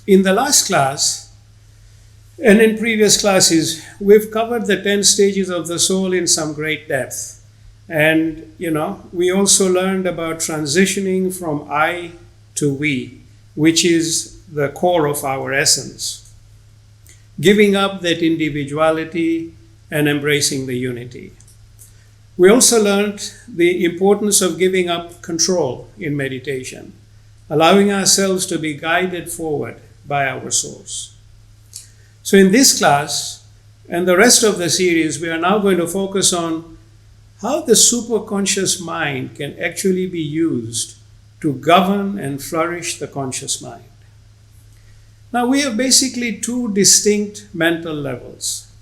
In the last class, and in previous classes, we've covered the 10 stages of the soul in some great depth. And, we also learned about transitioning from I to we, which is the core of our essence. Giving up that individuality and embracing the unity. We also learned the importance of giving up control in meditation, allowing ourselves to be guided forward by our source. So in this class and the rest of the series, we are now going to focus on how the superconscious mind can actually be used to govern and flourish the conscious mind. Now we have basically two distinct mental levels.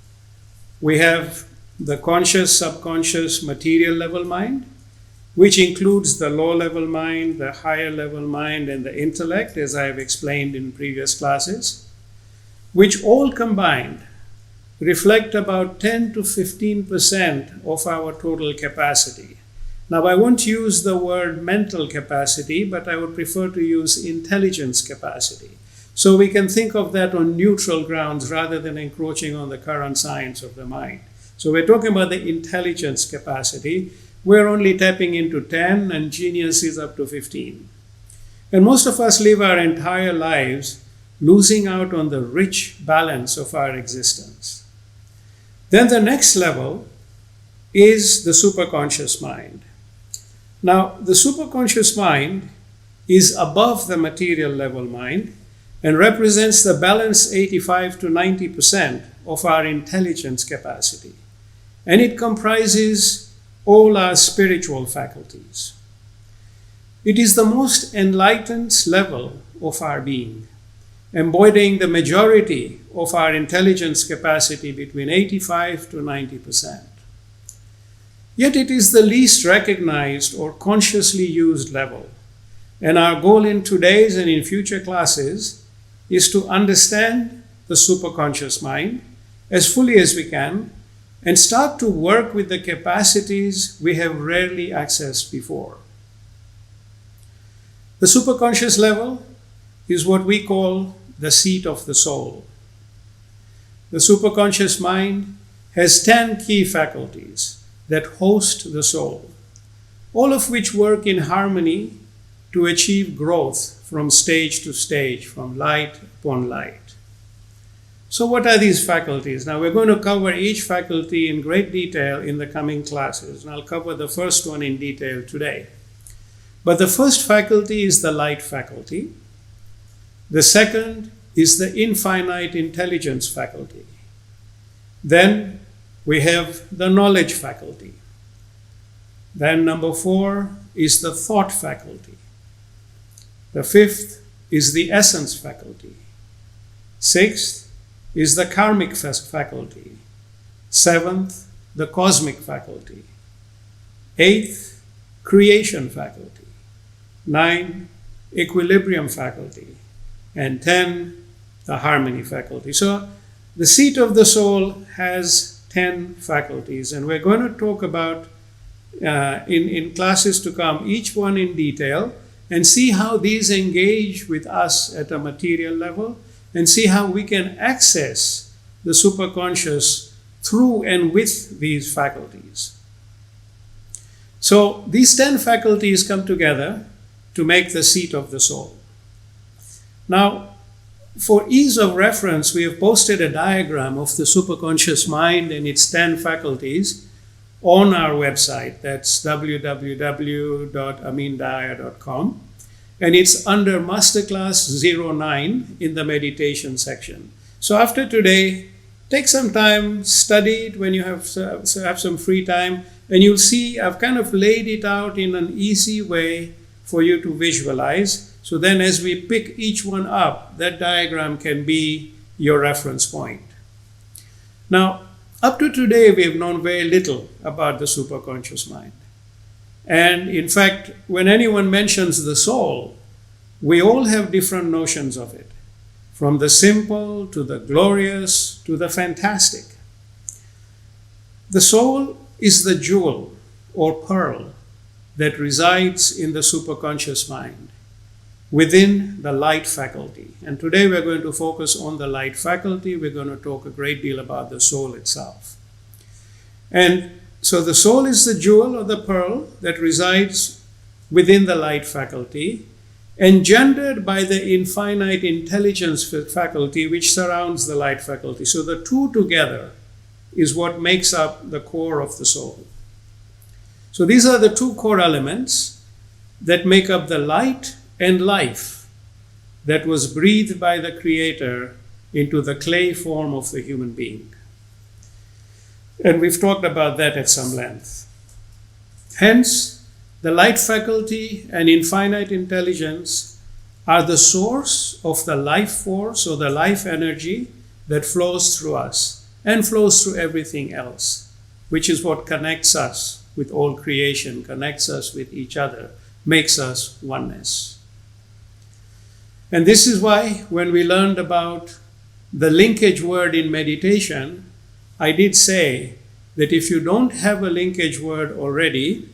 We have the conscious, subconscious, material level mind, which includes the low level mind, the higher level mind, and the intellect, as I have explained in previous classes, which all combined reflect about 10 to 15% of our total capacity. Now, I won't use the word mental capacity, but I would prefer to use intelligence capacity. So we can think of that on neutral grounds rather than encroaching on the current science of the mind. So we're talking about the intelligence capacity. We're only tapping into 10 and genius is up to 15. And most of us live our entire lives losing out on the rich balance of our existence. Then the next level is the superconscious mind. Now, the superconscious mind is above the material level mind and represents the balanced 85 to 90% of our intelligence capacity. And it comprises all our spiritual faculties. It is the most enlightened level of our being, embodying the majority of our intelligence capacity between 85 to 90%. Yet it is the least recognized or consciously used level. And our goal in today's and in future classes is to understand the superconscious mind as fully as we can and start to work with the capacities we have rarely accessed before. The superconscious level is what we call the seat of the soul. The superconscious mind has 10 key faculties that host the soul, all of which work in harmony to achieve growth from stage to stage, from light upon light. So what are these faculties? Now we're going to cover each faculty in great detail in the coming classes, and I'll cover the first one in detail today. But the first faculty is the light faculty. The second is the infinite intelligence faculty. Then we have the knowledge faculty. Then number 4 is the thought faculty. The 5th is the essence faculty. 6th is the karmic faculty. 7th, the cosmic faculty. 8th, creation faculty. 9, equilibrium faculty. And 10, the harmony faculty. So the seat of the soul has 10 faculties, and we're going to talk about in classes to come each one in detail and see how these engage with us at a material level and see how we can access the superconscious through and with these faculties. So these 10 faculties come together to make the seat of the soul. Now, for ease of reference, we have posted a diagram of the superconscious mind and its 10 faculties on our website. That's www.amyndahya.com. And it's under Masterclass 09 in the meditation section. So after today, take some time, study it when you have some free time, and you'll see I've kind of laid it out in an easy way for you to visualize. So then as we pick each one up, that diagram can be your reference point. Now, up to today, we have known very little about the superconscious mind. And in fact, when anyone mentions the soul, we all have different notions of it, from the simple to the glorious to the fantastic. The soul is the jewel or pearl that resides in the superconscious mind, within the light faculty. And today we're going to focus on the light faculty. We're going to talk a great deal about the soul itself. And so the soul is the jewel or the pearl that resides within the light faculty, engendered by the infinite intelligence faculty which surrounds the light faculty. So the two together is what makes up the core of the soul. So these are the two core elements that make up the light and life that was breathed by the Creator into the clay form of the human being. And we've talked about that at some length. Hence, the light faculty and infinite intelligence are the source of the life force or the life energy that flows through us and flows through everything else, which is what connects us with all creation, connects us with each other, makes us oneness. And this is why when we learned about the linkage word in meditation, I did say that if you don't have a linkage word already,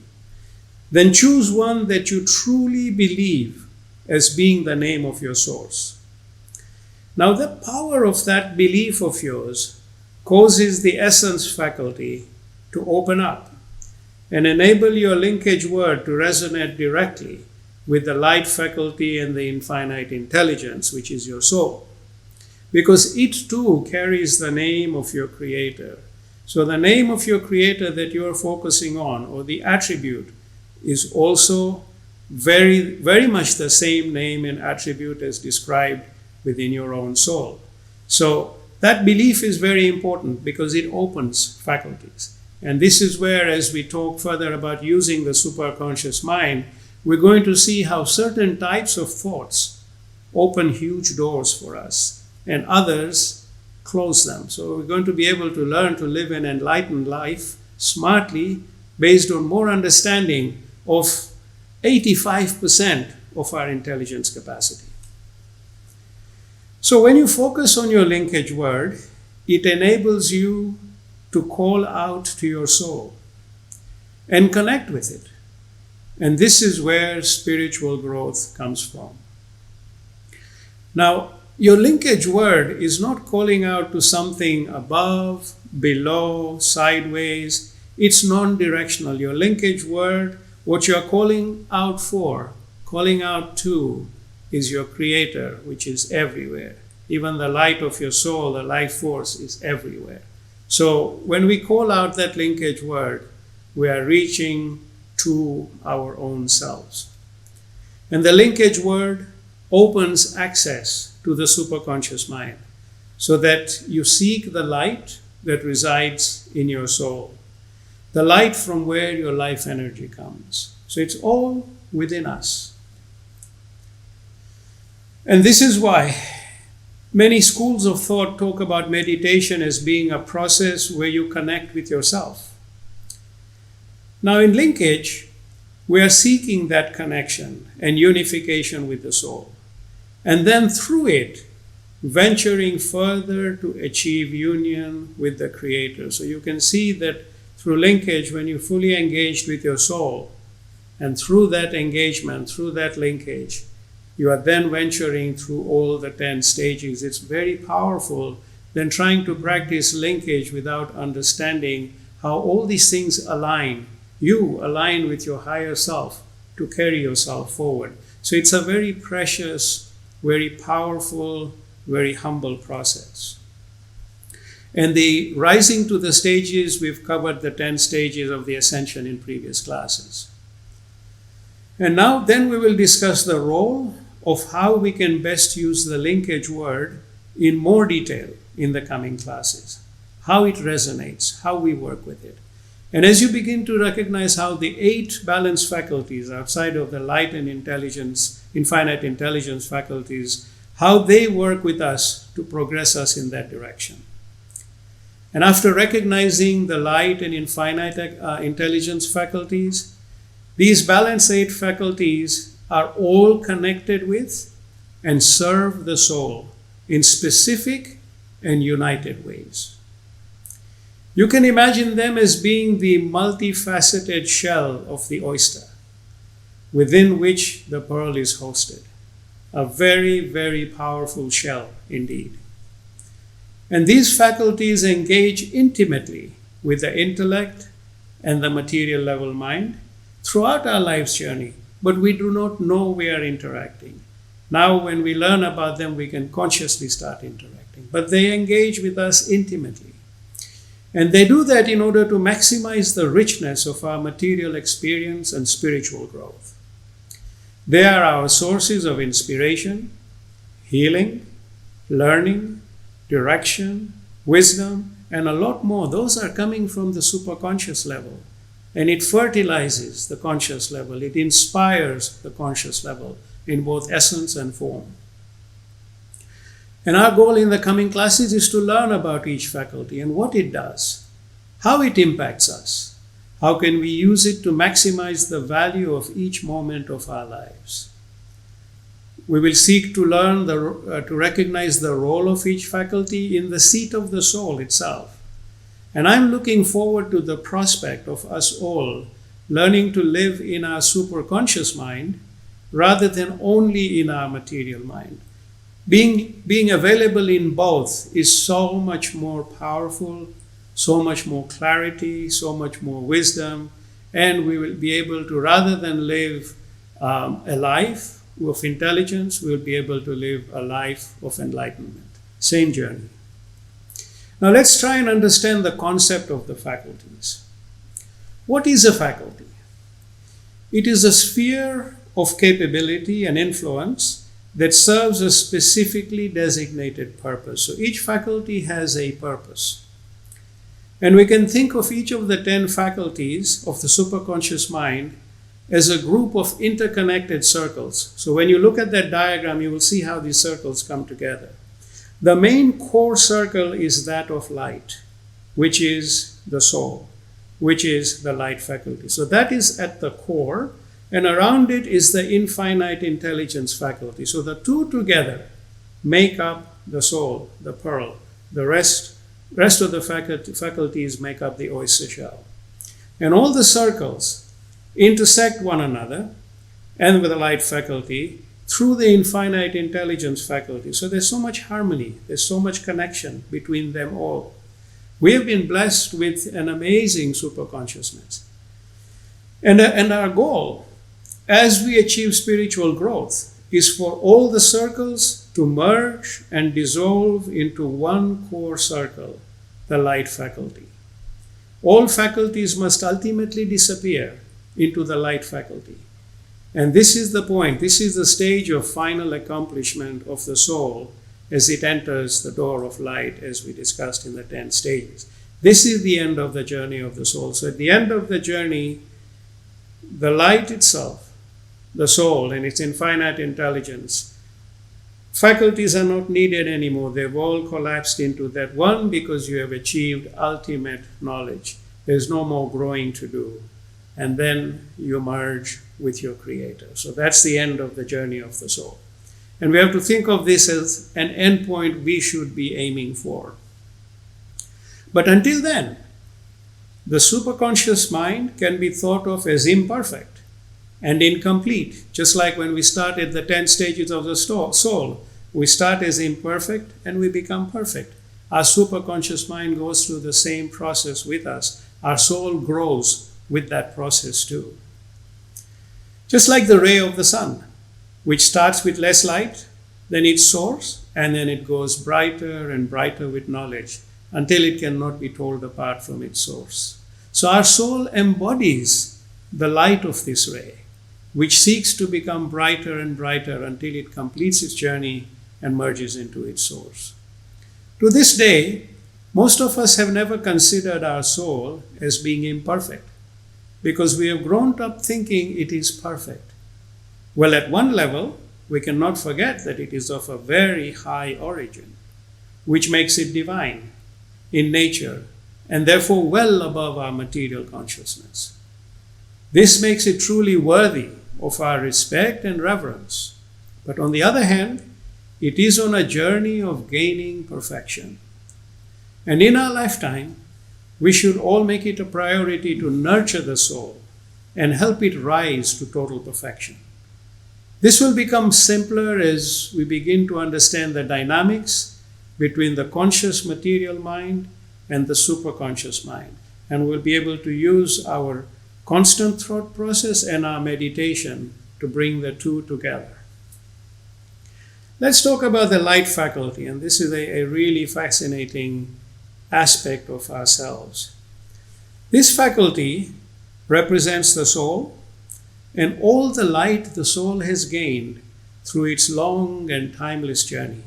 then choose one that you truly believe as being the name of your source. Now, the power of that belief of yours causes the essence faculty to open up and enable your linkage word to resonate directly with the light faculty and the infinite intelligence, which is your soul. Because it too carries the name of your Creator. So the name of your Creator that you are focusing on, or the attribute, is also very, very much the same name and attribute as described within your own soul. So that belief is very important because it opens faculties. And this is where, as we talk further about using the superconscious mind, we're going to see how certain types of thoughts open huge doors for us and others close them. So we're going to be able to learn to live an enlightened life smartly based on more understanding of 85% of our intelligence capacity. So when you focus on your linkage word, it enables you to call out to your soul and connect with it. And this is where spiritual growth comes from. Now, your linkage word is not calling out to something above, below, sideways. It's non-directional. Your linkage word, what you're calling out for, calling out to, is your Creator, which is everywhere. Even the light of your soul, the life force, is everywhere. So when we call out that linkage word, we are reaching to our own selves. And the linkage word opens access to the superconscious mind so that you seek the light that resides in your soul, the light from where your life energy comes. So it's all within us. And this is why many schools of thought talk about meditation as being a process where you connect with yourself. Now, in linkage, we are seeking that connection and unification with the soul. And then through it, venturing further to achieve union with the Creator. So you can see that through linkage, when you're fully engaged with your soul, and through that engagement, through that linkage, you are then venturing through all the 10 stages. It's very powerful than trying to practice linkage without understanding how all these things align. You align with your higher self to carry yourself forward. So it's a very precious, very powerful, very humble process. And the rising to the stages, we've covered the 10 stages of the ascension in previous classes. And now then we will discuss the role of how we can best use the linkage word in more detail in the coming classes. How it resonates, how we work with it. And as you begin to recognize how the 8 balanced faculties outside of the light and intelligence, infinite intelligence faculties, how they work with us to progress us in that direction. And after recognizing the light and infinite intelligence faculties, these balanced 8 faculties are all connected with and serve the soul in specific and united ways. You can imagine them as being the multifaceted shell of the oyster, within which the pearl is hosted. a very, very powerful shell indeed. And these faculties engage intimately with the intellect and the material level mind throughout our life's journey, but we do not know we are interacting. Now, when we learn about them, we can consciously start interacting, but they engage with us intimately. And they do that in order to maximize the richness of our material experience and spiritual growth. They are our sources of inspiration, healing, learning, direction, wisdom, and a lot more. Those are coming from the superconscious level. And it fertilizes the conscious level. It inspires the conscious level in both essence and form. And our goal in the coming classes is to learn about each faculty and what it does, how it impacts us, how can we use it to maximize the value of each moment of our lives. We will seek to learn to recognize the role of each faculty in the seat of the soul itself. And I'm looking forward to the prospect of us all learning to live in our superconscious mind rather than only in our material mind. Being available in both is so much more powerful, so much more clarity, so much more wisdom, and we will be able to, rather than live a life of intelligence, we will be able to live a life of enlightenment. Same journey. Now let's try and understand the concept of the faculties. What is a faculty? It is a sphere of capability and influence that serves a specifically designated purpose. So each faculty has a purpose. And we can think of each of the 10 faculties of the superconscious mind as a group of interconnected circles. So when you look at that diagram, you will see how these circles come together. The main core circle is that of light, which is the soul, which is the light faculty. So that is at the core. And around it is the infinite intelligence faculty. So the two together make up the soul, the pearl. The rest of the faculties make up the oyster shell. And all the circles intersect one another and with the light faculty through the infinite intelligence faculty. So there's so much harmony, there's so much connection between them all. We have been blessed with an amazing superconsciousness. And our goal, as we achieve spiritual growth, is for all the circles to merge and dissolve into one core circle, the light faculty. All faculties must ultimately disappear into the light faculty. And this is the point, this is the stage of final accomplishment of the soul as it enters the door of light, as we discussed in the 10 stages. This is the end of the journey of the soul. So at the end of the journey, the light itself, the soul and its infinite intelligence, faculties are not needed anymore. They've all collapsed into that one because you have achieved ultimate knowledge. There's no more growing to do. And then you merge with your Creator. So that's the end of the journey of the soul. And we have to think of this as an endpoint we should be aiming for. But until then, the superconscious mind can be thought of as imperfect and incomplete. Just like when we started the 10 stages of the soul, we start as imperfect and we become perfect. Our superconscious mind goes through the same process with us. Our soul grows with that process too. Just like the ray of the sun, which starts with less light than its source, and then it goes brighter and brighter with knowledge until it cannot be told apart from its source. So our soul embodies the light of this ray, which seeks to become brighter and brighter until it completes its journey and merges into its source. To this day, most of us have never considered our soul as being imperfect because we have grown up thinking it is perfect. Well, at one level, we cannot forget that it is of a very high origin, which makes it divine in nature and therefore well above our material consciousness. This makes it truly worthy of our respect and reverence. But on the other hand, it is on a journey of gaining perfection. And in our lifetime, we should all make it a priority to nurture the soul and help it rise to total perfection. This will become simpler as we begin to understand the dynamics between the conscious material mind and the superconscious mind. And we'll be able to use our constant thought process and our meditation to bring the two together. Let's talk about the light faculty, and this is a really fascinating aspect of ourselves. This faculty represents the soul and all the light the soul has gained through its long and timeless journey.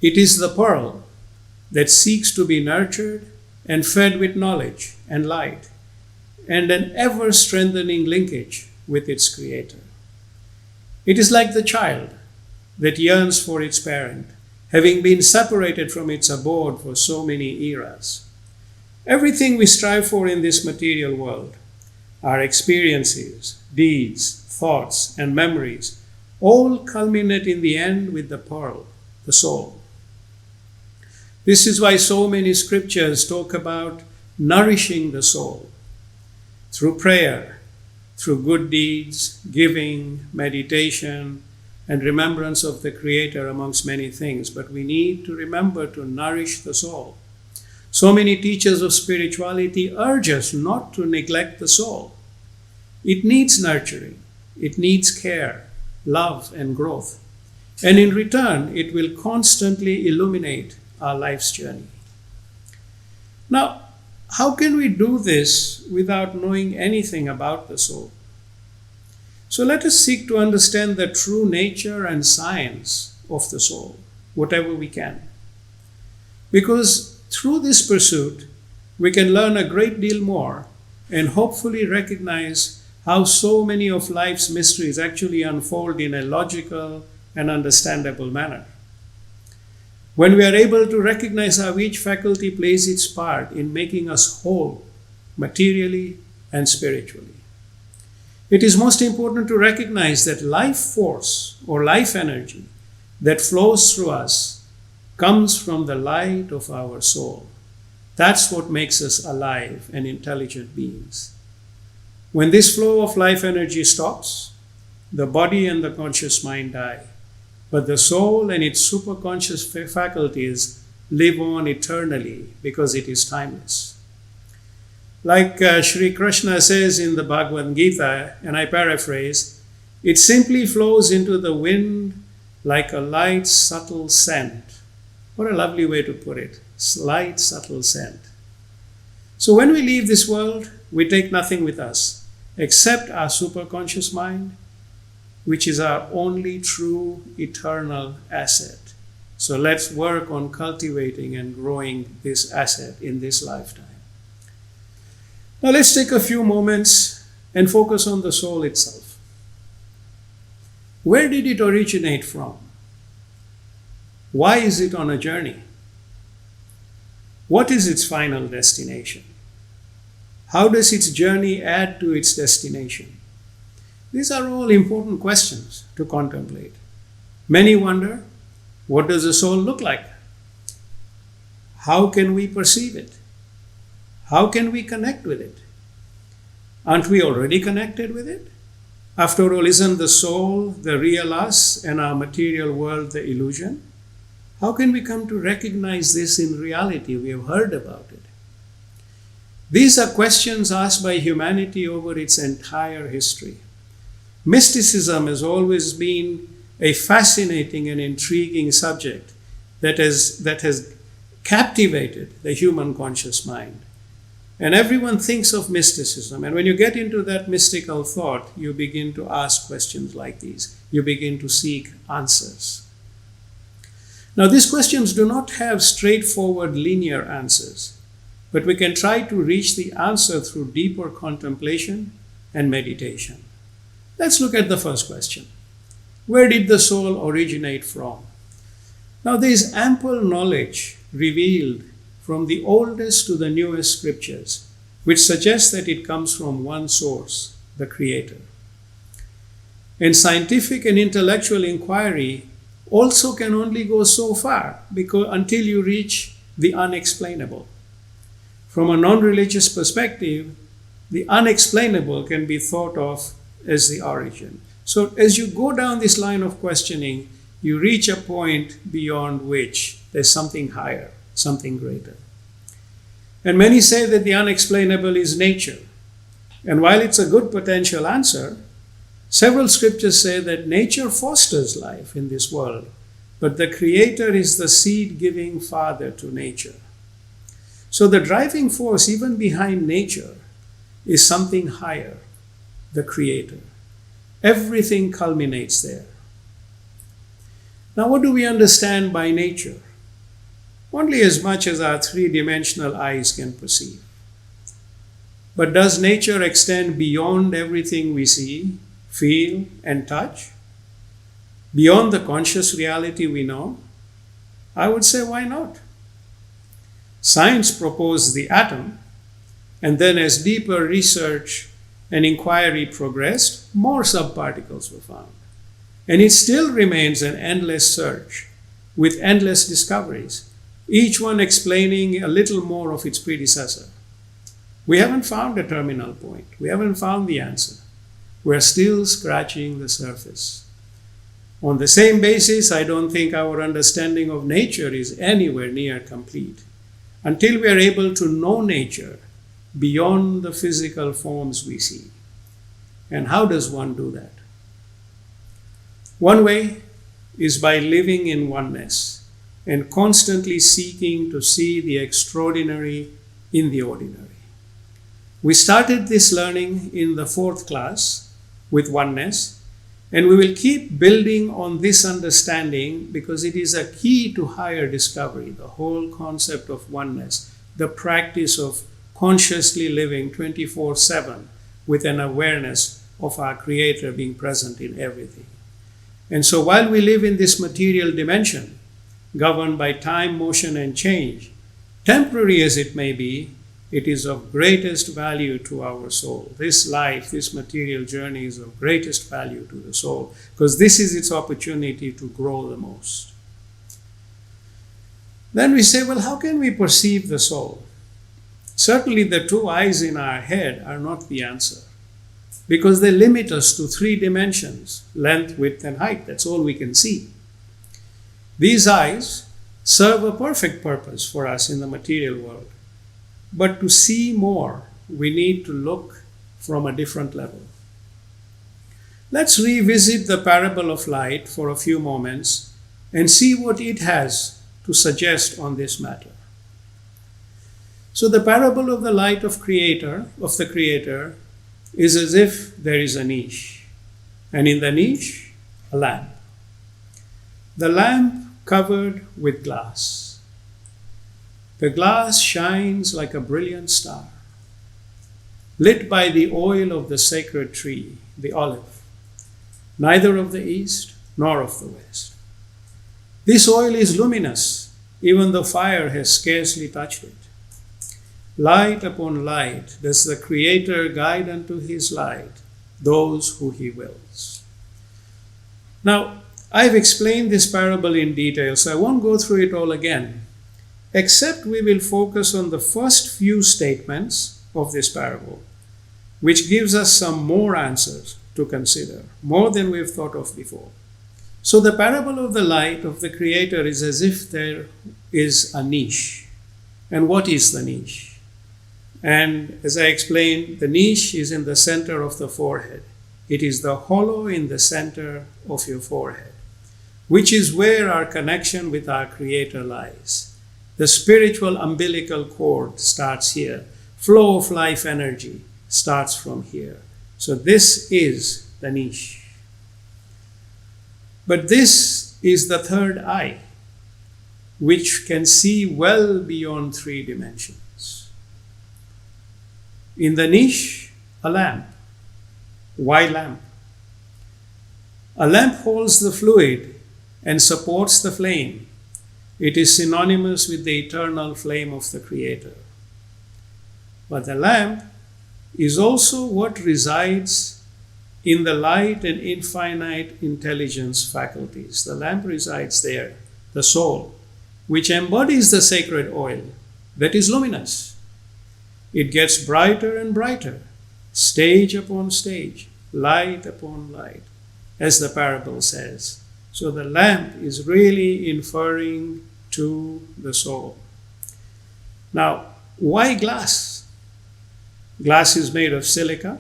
It is the pearl that seeks to be nurtured and fed with knowledge and light, and an ever-strengthening linkage with its creator. It is like the child that yearns for its parent, having been separated from its abode for so many eras. Everything we strive for in this material world, our experiences, deeds, thoughts, and memories, all culminate in the end with the pearl, the soul. This is why so many scriptures talk about nourishing the soul through prayer, through good deeds, giving, meditation, and remembrance of the Creator, amongst many things. But we need to remember to nourish the soul. So many teachers of spirituality urge us not to neglect the soul. It needs nurturing, it needs care, love, and growth. And in return, it will constantly illuminate our life's journey. Now, how can we do this without knowing anything about the soul? So let us seek to understand the true nature and science of the soul, whatever we can. Because through this pursuit, we can learn a great deal more and hopefully recognize how so many of life's mysteries actually unfold in a logical and understandable manner. When we are able to recognize how each faculty plays its part in making us whole, materially and spiritually. It is most important to recognize that life force or life energy that flows through us comes from the light of our soul. That's what makes us alive and intelligent beings. When this flow of life energy stops, the body and the conscious mind die. But the soul and its superconscious faculties live on eternally because it is timeless. Like Sri Krishna says in the Bhagavad Gita, and I paraphrase, it simply flows into the wind like a light, subtle scent. What a lovely way to put it. Light, subtle scent. So when we leave this world, we take nothing with us except our superconscious mind, which is our only true eternal asset. So let's work on cultivating and growing this asset in this lifetime. Now let's take a few moments and focus on the soul itself. Where did it originate from? Why is it on a journey? What is its final destination? How does its journey add to its destination? These are all important questions to contemplate. Many wonder, what does the soul look like? How can we perceive it? How can we connect with it? Aren't we already connected with it? After all, isn't the soul the real us and our material world the illusion? How can we come to recognize this in reality? We have heard about it. These are questions asked by humanity over its entire history. Mysticism has always been a fascinating and intriguing subject that has captivated the human conscious mind. And everyone thinks of mysticism. And when you get into that mystical thought, you begin to ask questions like these. You begin to seek answers. Now, these questions do not have straightforward linear answers, but we can try to reach the answer through deeper contemplation and meditation. Let's look at the first question. Where did the soul originate from? Now, there is ample knowledge revealed from the oldest to the newest scriptures, which suggests that it comes from one source, the Creator. And scientific and intellectual inquiry also can only go so far until you reach the unexplainable. From a non-religious perspective, the unexplainable can be thought of as the origin. So as you go down this line of questioning, you reach a point beyond which there's something higher, something greater. And many say that the unexplainable is nature. And while it's a good potential answer, several scriptures say that nature fosters life in this world, but the Creator is the seed-giving Father to nature. So the driving force even behind nature is something higher, the Creator. Everything culminates there. Now, what do we understand by nature? Only as much as our three-dimensional eyes can perceive. But does nature extend beyond everything we see, feel, and touch? Beyond the conscious reality we know? I would say, why not? Science proposed the atom, and then as deeper research and inquiry progressed, more subparticles were found. And it still remains an endless search with endless discoveries, each one explaining a little more of its predecessor. We haven't found a terminal point. We haven't found the answer. We're still scratching the surface. On the same basis, I don't think our understanding of nature is anywhere near complete until we are able to know nature beyond the physical forms we see. And how does one do that? One way is by living in oneness and constantly seeking to see the extraordinary in the ordinary. We started this learning in the 4th class with oneness, and we will keep building on this understanding because it is a key to higher discovery, the whole concept of oneness, the practice of consciously living 24/7 with an awareness of our Creator being present in everything. And so while we live in this material dimension, governed by time, motion, and change, temporary as it may be, it is of greatest value to our soul. This life, this material journey is of greatest value to the soul because this is its opportunity to grow the most. Then we say, well, how can we perceive the soul? Certainly the 2 eyes in our head are not the answer because they limit us to 3 dimensions, length, width, and height. That's all we can see. These eyes serve a perfect purpose for us in the material world. But to see more, we need to look from a different level. Let's revisit the parable of light for a few moments and see what it has to suggest on this matter. So the parable of the light of the Creator, is as if there is a niche, and in the niche, a lamp. The lamp covered with glass. The glass shines like a brilliant star, lit by the oil of the sacred tree, the olive, neither of the east nor of the west. This oil is luminous, even though fire has scarcely touched it. Light upon light does the Creator guide unto his light those who he wills. Now, I've explained this parable in detail, so I won't go through it all again, except we will focus on the first few statements of this parable, which gives us some more answers to consider, more than we've thought of before. So the parable of the light of the Creator is as if there is a niche. And what is the niche? And as I explained, the niche is in the center of the forehead. It is the hollow in the center of your forehead, which is where our connection with our Creator lies. The spiritual umbilical cord starts here. Flow of life energy starts from here. So this is the niche. But this is the third eye, which can see well beyond 3 dimensions. In the niche, a lamp. Why lamp? A lamp holds the fluid and supports the flame. It is synonymous with the eternal flame of the Creator. But the lamp is also what resides in the light and infinite intelligence faculties. The lamp resides there, the soul, which embodies the sacred oil that is luminous. It gets brighter and brighter, stage upon stage, light upon light, as the parable says. So the lamp is really inferring to the soul. Now, why glass? Glass is made of silica,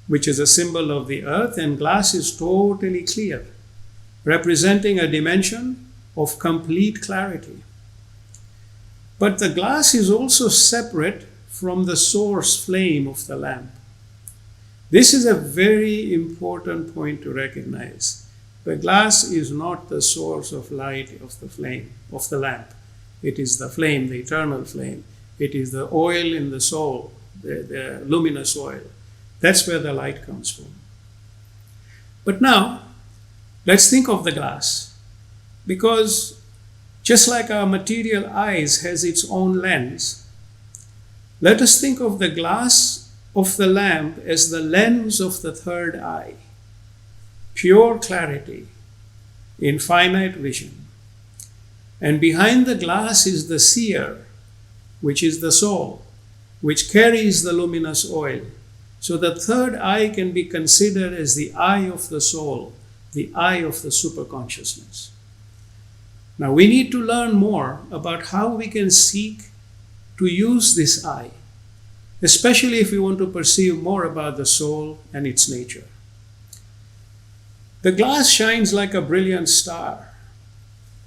which is a symbol of the earth, and glass is totally clear, representing a dimension of complete clarity. But the glass is also separate from the source flame of the lamp. This is a very important point to recognize. The glass is not the source of light of the flame, of the lamp. It is the flame, the eternal flame. It is the oil in the soul, the luminous oil. That's where the light comes from. But now, let's think of the glass. Because just like our material eyes has its own lens, let us think of the glass of the lamp as the lens of the third eye. Pure clarity, infinite vision. And behind the glass is the seer, which is the soul, which carries the luminous oil. So the third eye can be considered as the eye of the soul, the eye of the superconsciousness. Now we need to learn more about how we can seek to use this eye, especially if we want to perceive more about the soul and its nature. The glass shines like a brilliant star.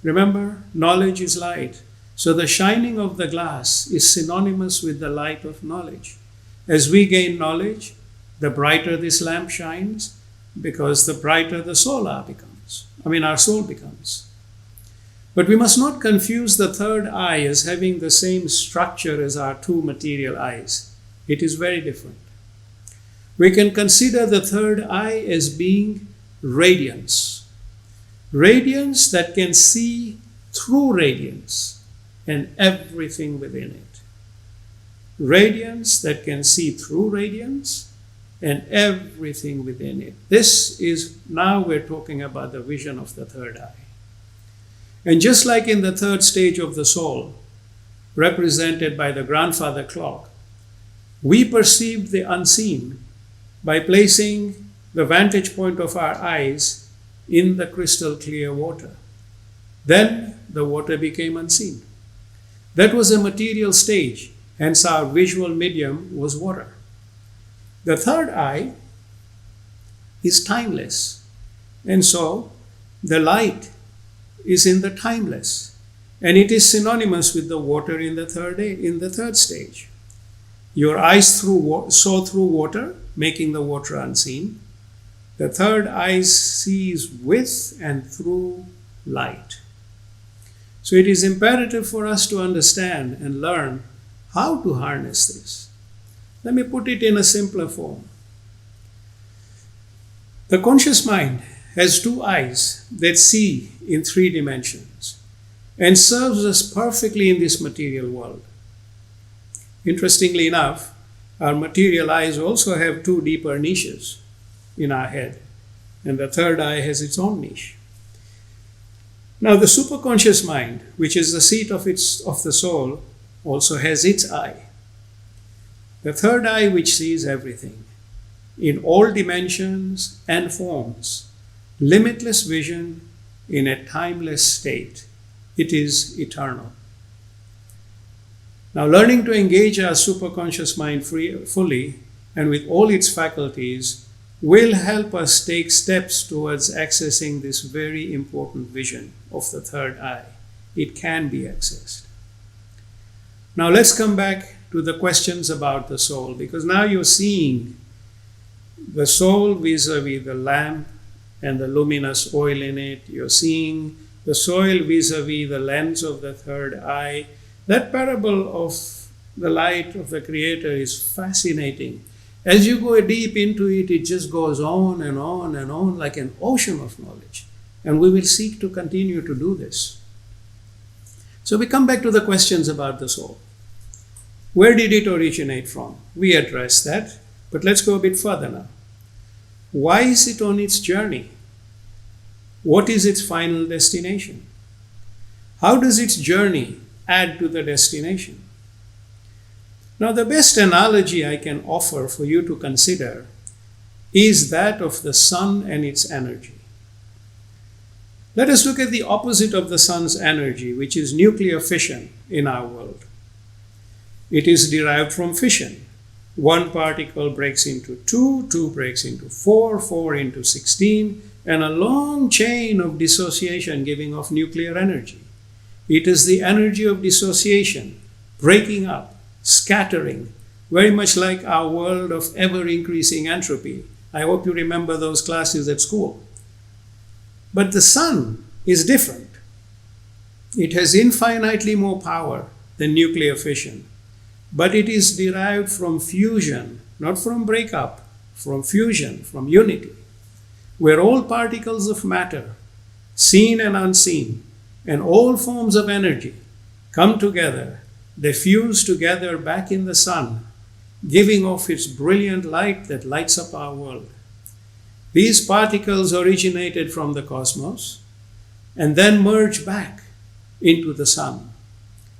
Remember, knowledge is light. So the shining of the glass is synonymous with the light of knowledge. As we gain knowledge, the brighter this lamp shines, because the brighter the soul becomes. Our soul becomes. But we must not confuse the third eye as having the same structure as our two material eyes. It is very different. We can consider the third eye as being radiance. Radiance that can see through radiance and everything within it. Radiance that can see through radiance and everything within it. This is, now we're talking about the vision of the third eye. And just like in the third stage of the soul, represented by the grandfather clock, we perceive the unseen by placing the vantage point of our eyes in the crystal clear water. Then the water became unseen. That was a material stage, hence our visual medium was water. The third eye is timeless, and so the light is in the timeless, and it is synonymous with the water in the third stage. Your eyes saw through water, making the water unseen. The third eye sees with and through light. So it is imperative for us to understand and learn how to harness this. Let me put it in a simpler form. The conscious mind has two eyes that see in three dimensions and serves us perfectly in this material world. Interestingly enough, our material eyes also have two deeper niches in our head, and the third eye has its own niche. Now, the superconscious mind, which is the seat of the soul, also has its eye. The third eye which sees everything, in all dimensions and forms, limitless vision in a timeless state. It is eternal. Now, learning to engage our superconscious mind fully and with all its faculties will help us take steps towards accessing this very important vision of the third eye. It can be accessed. Now, let's come back to the questions about the soul, because now you're seeing the soul vis-a-vis the lamp and the luminous oil in it. You're seeing the soil vis-a-vis the lens of the third eye. That parable of the light of the Creator is fascinating. As you go deep into it, it just goes on and on and on like an ocean of knowledge. And we will seek to continue to do this. So we come back to the questions about the soul. Where did it originate from? We addressed that, but let's go a bit further now. Why is it on its journey? What is its final destination? How does its journey add to the destination? Now, the best analogy I can offer for you to consider is that of the sun and its energy. Let us look at the opposite of the sun's energy, which is nuclear fission in our world. It is derived from fission. One particle breaks into two, two breaks into four, four into 16, and a long chain of dissociation giving off nuclear energy. It is the energy of dissociation, breaking up, scattering, very much like our world of ever-increasing entropy. I hope you remember those classes at school. But the sun is different. It has infinitely more power than nuclear fission. But it is derived from fusion, not from breakup, from fusion, from unity, where all particles of matter, seen and unseen, and all forms of energy come together, they fuse together back in the sun, giving off its brilliant light that lights up our world. These particles originated from the cosmos and then merge back into the sun,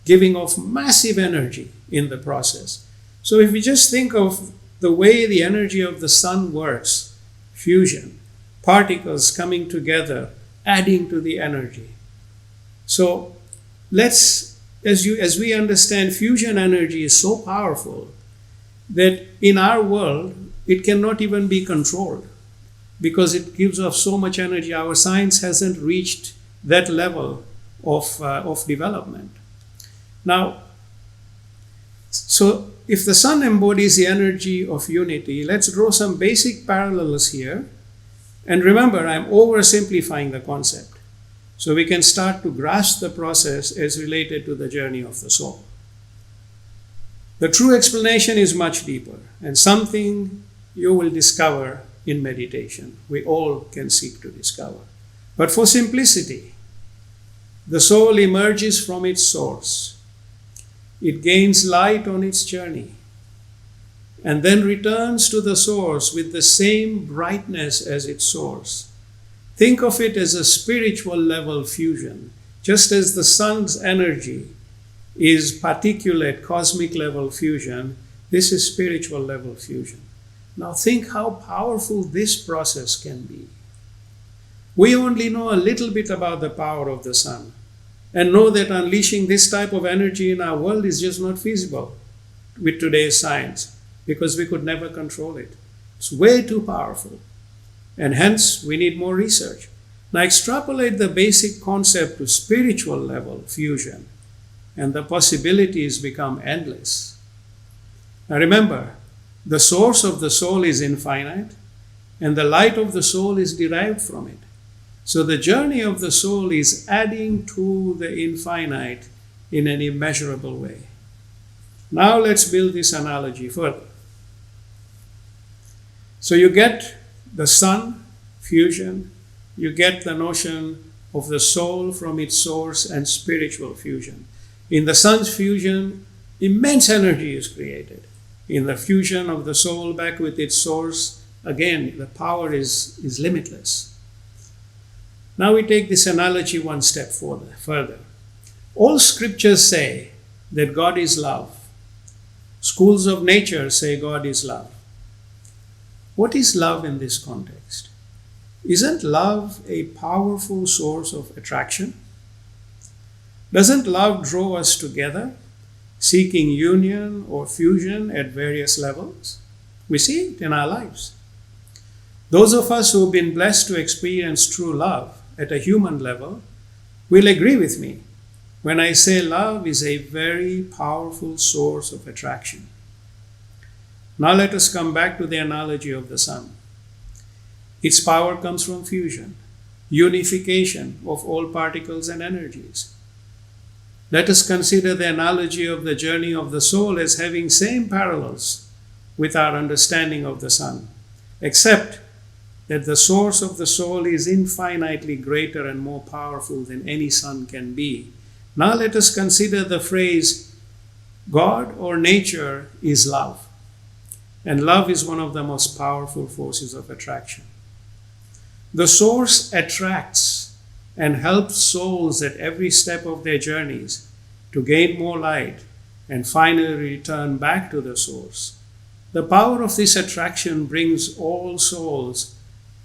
giving off massive energy in the process. So if we just think of the way the energy of the sun works, fusion, particles coming together, adding to the energy. So as we understand, fusion energy is so powerful that in our world, it cannot even be controlled because it gives off so much energy. Our science hasn't reached that level of development. Now, so if the sun embodies the energy of unity, let's draw some basic parallels here. And remember, I'm oversimplifying the concept, so we can start to grasp the process as related to the journey of the soul. The true explanation is much deeper and something you will discover in meditation. We all can seek to discover. But for simplicity, the soul emerges from its source. It gains light on its journey and then returns to the source with the same brightness as its source. Think of it as a spiritual level fusion, just as the sun's energy is particulate cosmic level fusion. This is spiritual level fusion. Now think how powerful this process can be. We only know a little bit about the power of the sun and know that unleashing this type of energy in our world is just not feasible with today's science because we could never control it. It's way too powerful, and hence we need more research. Now extrapolate the basic concept to spiritual level fusion and the possibilities become endless. Now remember, the source of the soul is infinite and the light of the soul is derived from it. So the journey of the soul is adding to the infinite in an immeasurable way. Now let's build this analogy further. So you get the sun, fusion, you get the notion of the soul from its source and spiritual fusion. In the sun's fusion, immense energy is created. In the fusion of the soul back with its source, again, the power is limitless. Now we take this analogy one step further. All scriptures say that God is love. Schools of nature say God is love. What is love in this context? Isn't love a powerful source of attraction? Doesn't love draw us together, seeking union or fusion at various levels? We see it in our lives. Those of us who have been blessed to experience true love at a human level will agree with me when I say love is a very powerful source of attraction. Now let us come back to the analogy of the sun. Its power comes from fusion, unification of all particles and energies. Let us consider the analogy of the journey of the soul as having same parallels with our understanding of the sun, except that the source of the soul is infinitely greater and more powerful than any sun can be. Now let us consider the phrase, God or nature is love. And love is one of the most powerful forces of attraction. The source attracts and helps souls at every step of their journeys to gain more light and finally return back to the source. The power of this attraction brings all souls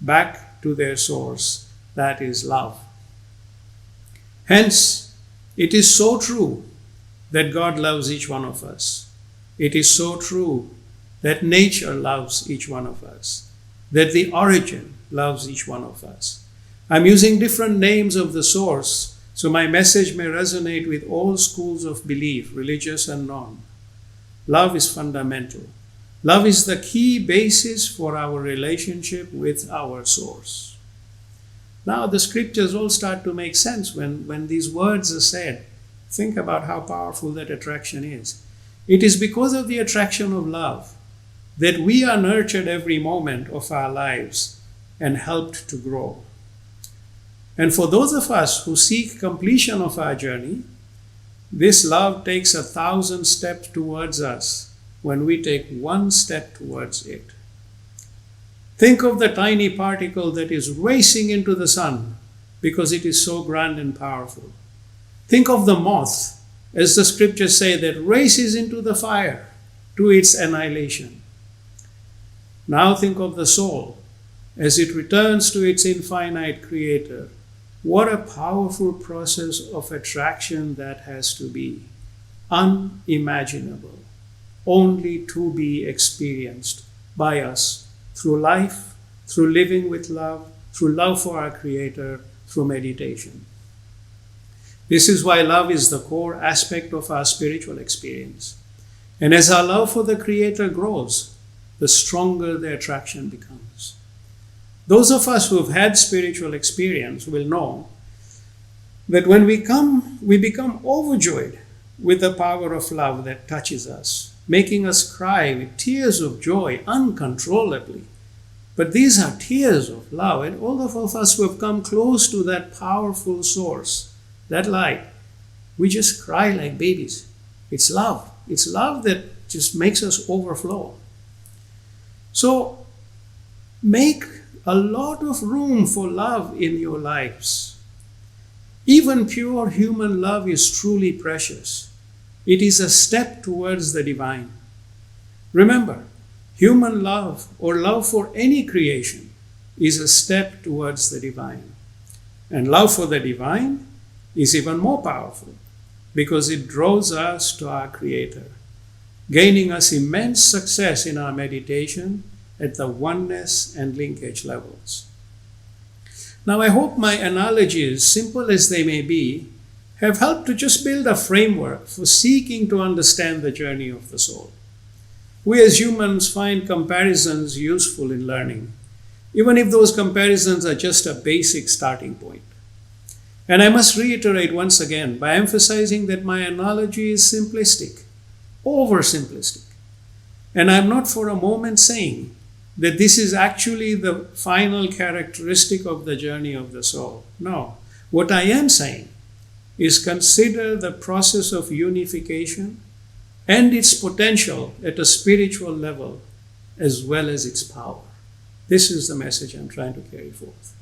back to their source, that is love. Hence, it is so true that God loves each one of us. It is so true that nature loves each one of us, that the origin loves each one of us. I'm using different names of the source, so my message may resonate with all schools of belief, religious and non. Love is fundamental. Love is the key basis for our relationship with our source. Now the scriptures all start to make sense when these words are said. Think about how powerful that attraction is. It is because of the attraction of love that we are nurtured every moment of our lives and helped to grow. And for those of us who seek completion of our journey, this love takes 1,000 steps towards us when we take one step towards it. Think of the tiny particle that is racing into the sun because it is so grand and powerful. Think of the moth, as the scriptures say, that races into the fire to its annihilation. Now think of the soul as it returns to its infinite creator. What a powerful process of attraction that has to be. Unimaginable. Only to be experienced by us through life, through living with love, through love for our creator, through meditation. This is why love is the core aspect of our spiritual experience. And as our love for the creator grows, the stronger the attraction becomes. Those of us who have had spiritual experience will know that when we become overjoyed with the power of love that touches us, making us cry with tears of joy uncontrollably. But these are tears of love, and all of us who have come close to that powerful source, that light, we just cry like babies. It's love. It's love that just makes us overflow. So make a lot of room for love in your lives. Even pure human love is truly precious. It is a step towards the divine. Remember, human love or love for any creation is a step towards the divine. And love for the divine is even more powerful because it draws us to our Creator, gaining us immense success in our meditation at the oneness and linkage levels. Now, I hope my analogies, simple as they may be, have helped to just build a framework for seeking to understand the journey of the soul. We as humans find comparisons useful in learning, even if those comparisons are just a basic starting point. And I must reiterate once again by emphasizing that my analogy is simplistic, oversimplistic. And I'm not for a moment saying that this is actually the final characteristic of the journey of the soul. No. What I am saying is consider the process of unification and its potential at a spiritual level as well as its power. This is the message I'm trying to carry forth.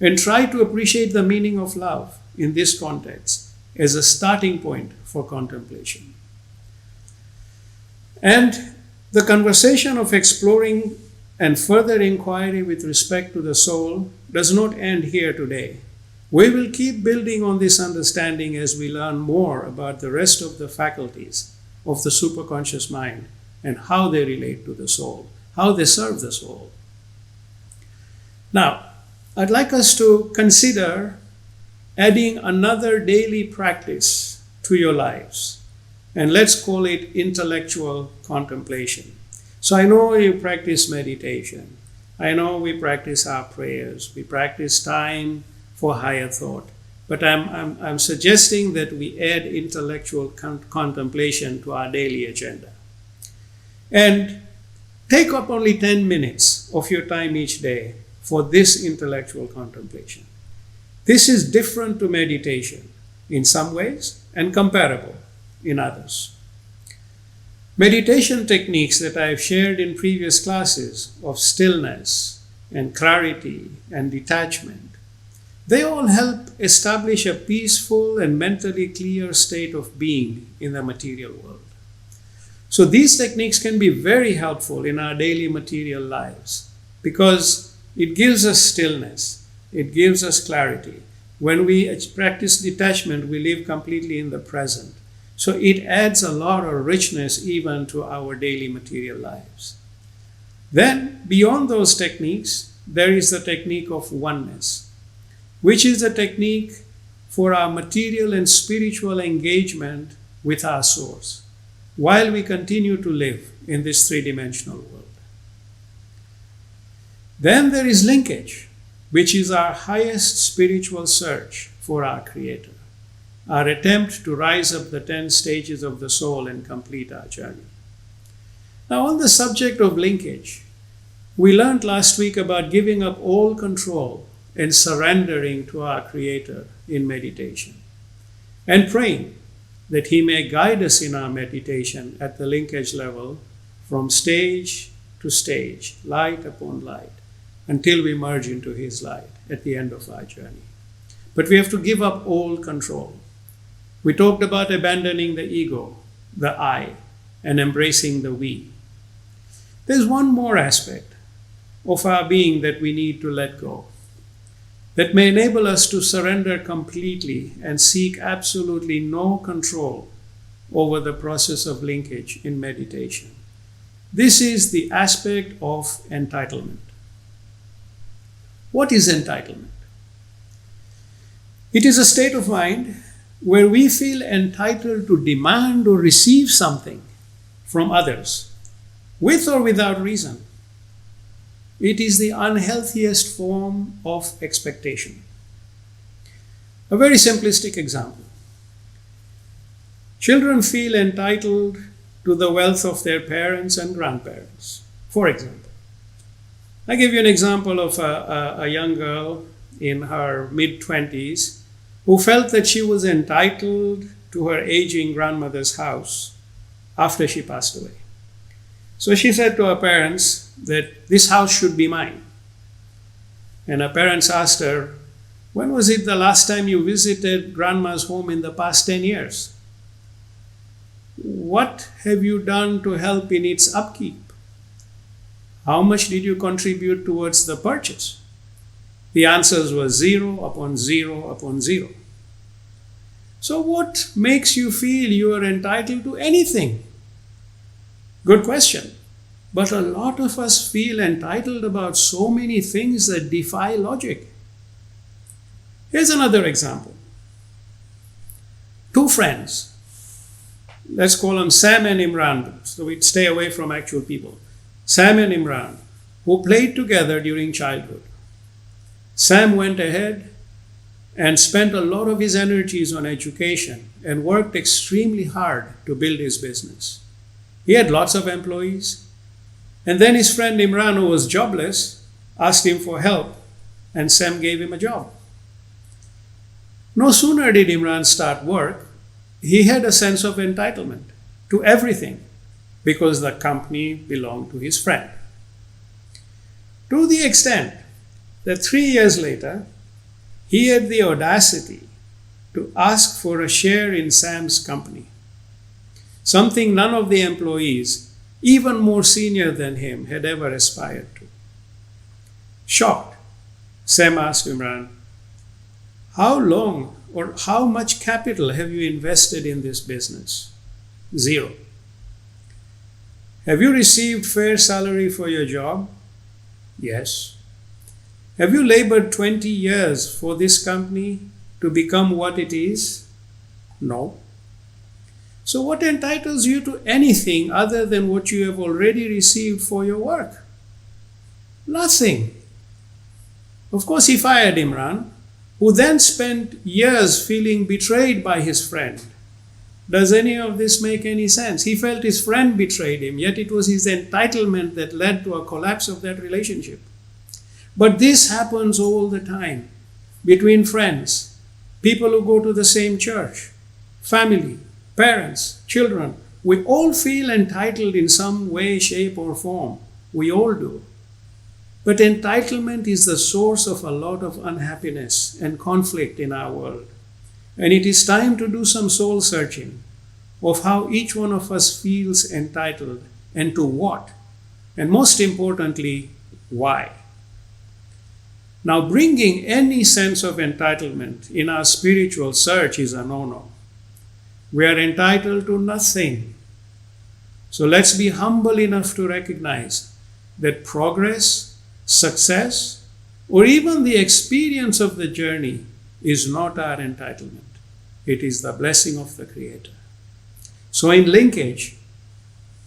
And try to appreciate the meaning of love in this context as a starting point for contemplation. And the conversation of exploring and further inquiry with respect to the soul does not end here today. We will keep building on this understanding as we learn more about the rest of the faculties of the superconscious mind and how they relate to the soul, how they serve the soul. Now, I'd like us to consider adding another daily practice to your lives, and let's call it intellectual contemplation. So I know you practice meditation. I know we practice our prayers. We practice time for higher thought. But I'm suggesting that we add intellectual contemplation to our daily agenda. And take up only 10 minutes of your time each day for this intellectual contemplation. This is different to meditation in some ways and comparable in others. Meditation techniques that I've shared in previous classes of stillness and clarity and detachment, they all help establish a peaceful and mentally clear state of being in the material world. So these techniques can be very helpful in our daily material lives because it gives us stillness, it gives us clarity, When we practice detachment, we live completely in the present. So it adds a lot of richness even to our daily material lives. Then, beyond those techniques, there is the technique of oneness, which is a technique for our material and spiritual engagement with our source, while we continue to live in this three-dimensional world. Then there is linkage, which is our highest spiritual search for our Creator, our attempt to rise up the 10 stages of the soul and complete our journey. Now, on the subject of linkage, we learned last week about giving up all control and surrendering to our Creator in meditation, and praying that He may guide us in our meditation at the linkage level from stage to stage, light upon light, until we merge into His light at the end of our journey. But we have to give up all control. We talked about abandoning the ego, the I, and embracing the we. There's one more aspect of our being that we need to let go, that may enable us to surrender completely and seek absolutely no control over the process of linkage in meditation. This is the aspect of entitlement. What is entitlement? It is a state of mind where we feel entitled to demand or receive something from others, with or without reason. It is the unhealthiest form of expectation. A very simplistic example. Children feel entitled to the wealth of their parents and grandparents. For example, I give you an example of a young girl in her mid-20s who felt that she was entitled to her aging grandmother's house after she passed away. So she said to her parents that this house should be mine. And her parents asked her, when was it the last time you visited grandma's home in the past 10 years? What have you done to help in its upkeep? How much did you contribute towards the purchase? The answers were 0 upon 0 upon 0. So what makes you feel you are entitled to anything? Good question. But a lot of us feel entitled about so many things that defy logic. Here's another example. Two friends, let's call them Sam and Imran, so we stay away from actual people. Sam and Imran, who played together during childhood. Sam went ahead and spent a lot of his energies on education and worked extremely hard to build his business. He had lots of employees. And then his friend Imran, who was jobless, asked him for help, and Sam gave him a job. No sooner did Imran start work, he had a sense of entitlement to everything because the company belonged to his friend. To the extent that 3 years later, he had the audacity to ask for a share in Sam's company, something none of the employees, even more senior than him, had ever aspired to. Shocked, Sam asked Imran, how long or how much capital have you invested in this business? 0. Have you received fair salary for your job? Yes. Have you labored 20 years for this company to become what it is? No. So what entitles you to anything other than what you have already received for your work? Nothing. Of course, he fired Imran, who then spent years feeling betrayed by his friend. Does any of this make any sense? He felt his friend betrayed him, yet it was his entitlement that led to a collapse of that relationship. But this happens all the time between friends, people who go to the same church, family, parents, children. We all feel entitled in some way, shape, or form. We all do. But entitlement is the source of a lot of unhappiness and conflict in our world. And it is time to do some soul searching of how each one of us feels entitled and to what. And most importantly, why. Now, bringing any sense of entitlement in our spiritual search is a no-no. We are entitled to nothing. So let's be humble enough to recognize that progress, success, or even the experience of the journey is not our entitlement. It is the blessing of the Creator. So in linkage,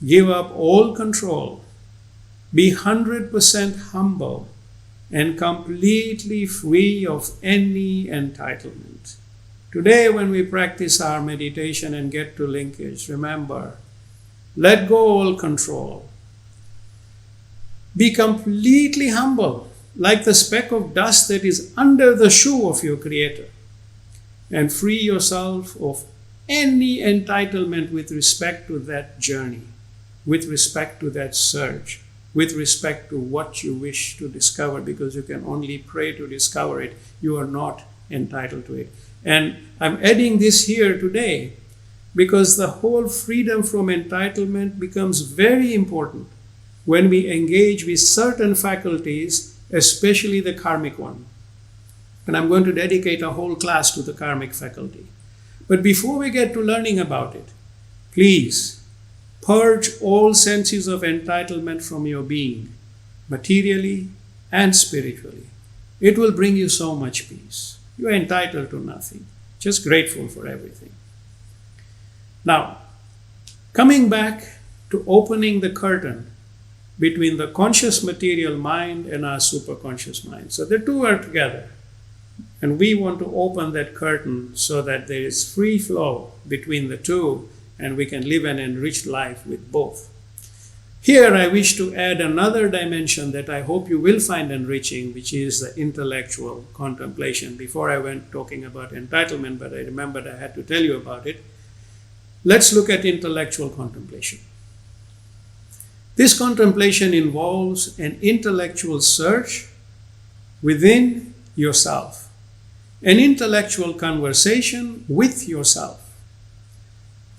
give up all control, be 100% humble, and completely free of any entitlement. Today, when we practice our meditation and get to linkage, remember, let go all control. Be completely humble, like the speck of dust that is under the shoe of your Creator, and free yourself of any entitlement with respect to that journey, with respect to that search, with respect to what you wish to discover, because you can only pray to discover it. You are not entitled to it. And I'm adding this here today because the whole freedom from entitlement becomes very important when we engage with certain faculties, especially the karmic one. And I'm going to dedicate a whole class to the karmic faculty. But before we get to learning about it, please purge all senses of entitlement from your being, materially and spiritually. It will bring you so much peace. You are entitled to nothing, just grateful for everything. Now, coming back to opening the curtain between the conscious material mind and our superconscious mind. So the two are together. And we want to open that curtain so that there is free flow between the two and we can live an enriched life with both. Here I wish to add another dimension that I hope you will find enriching, which is the intellectual contemplation. Before I went talking about entitlement, but I remembered I had to tell you about it. Let's look at intellectual contemplation. This contemplation involves an intellectual search within yourself, an intellectual conversation with yourself.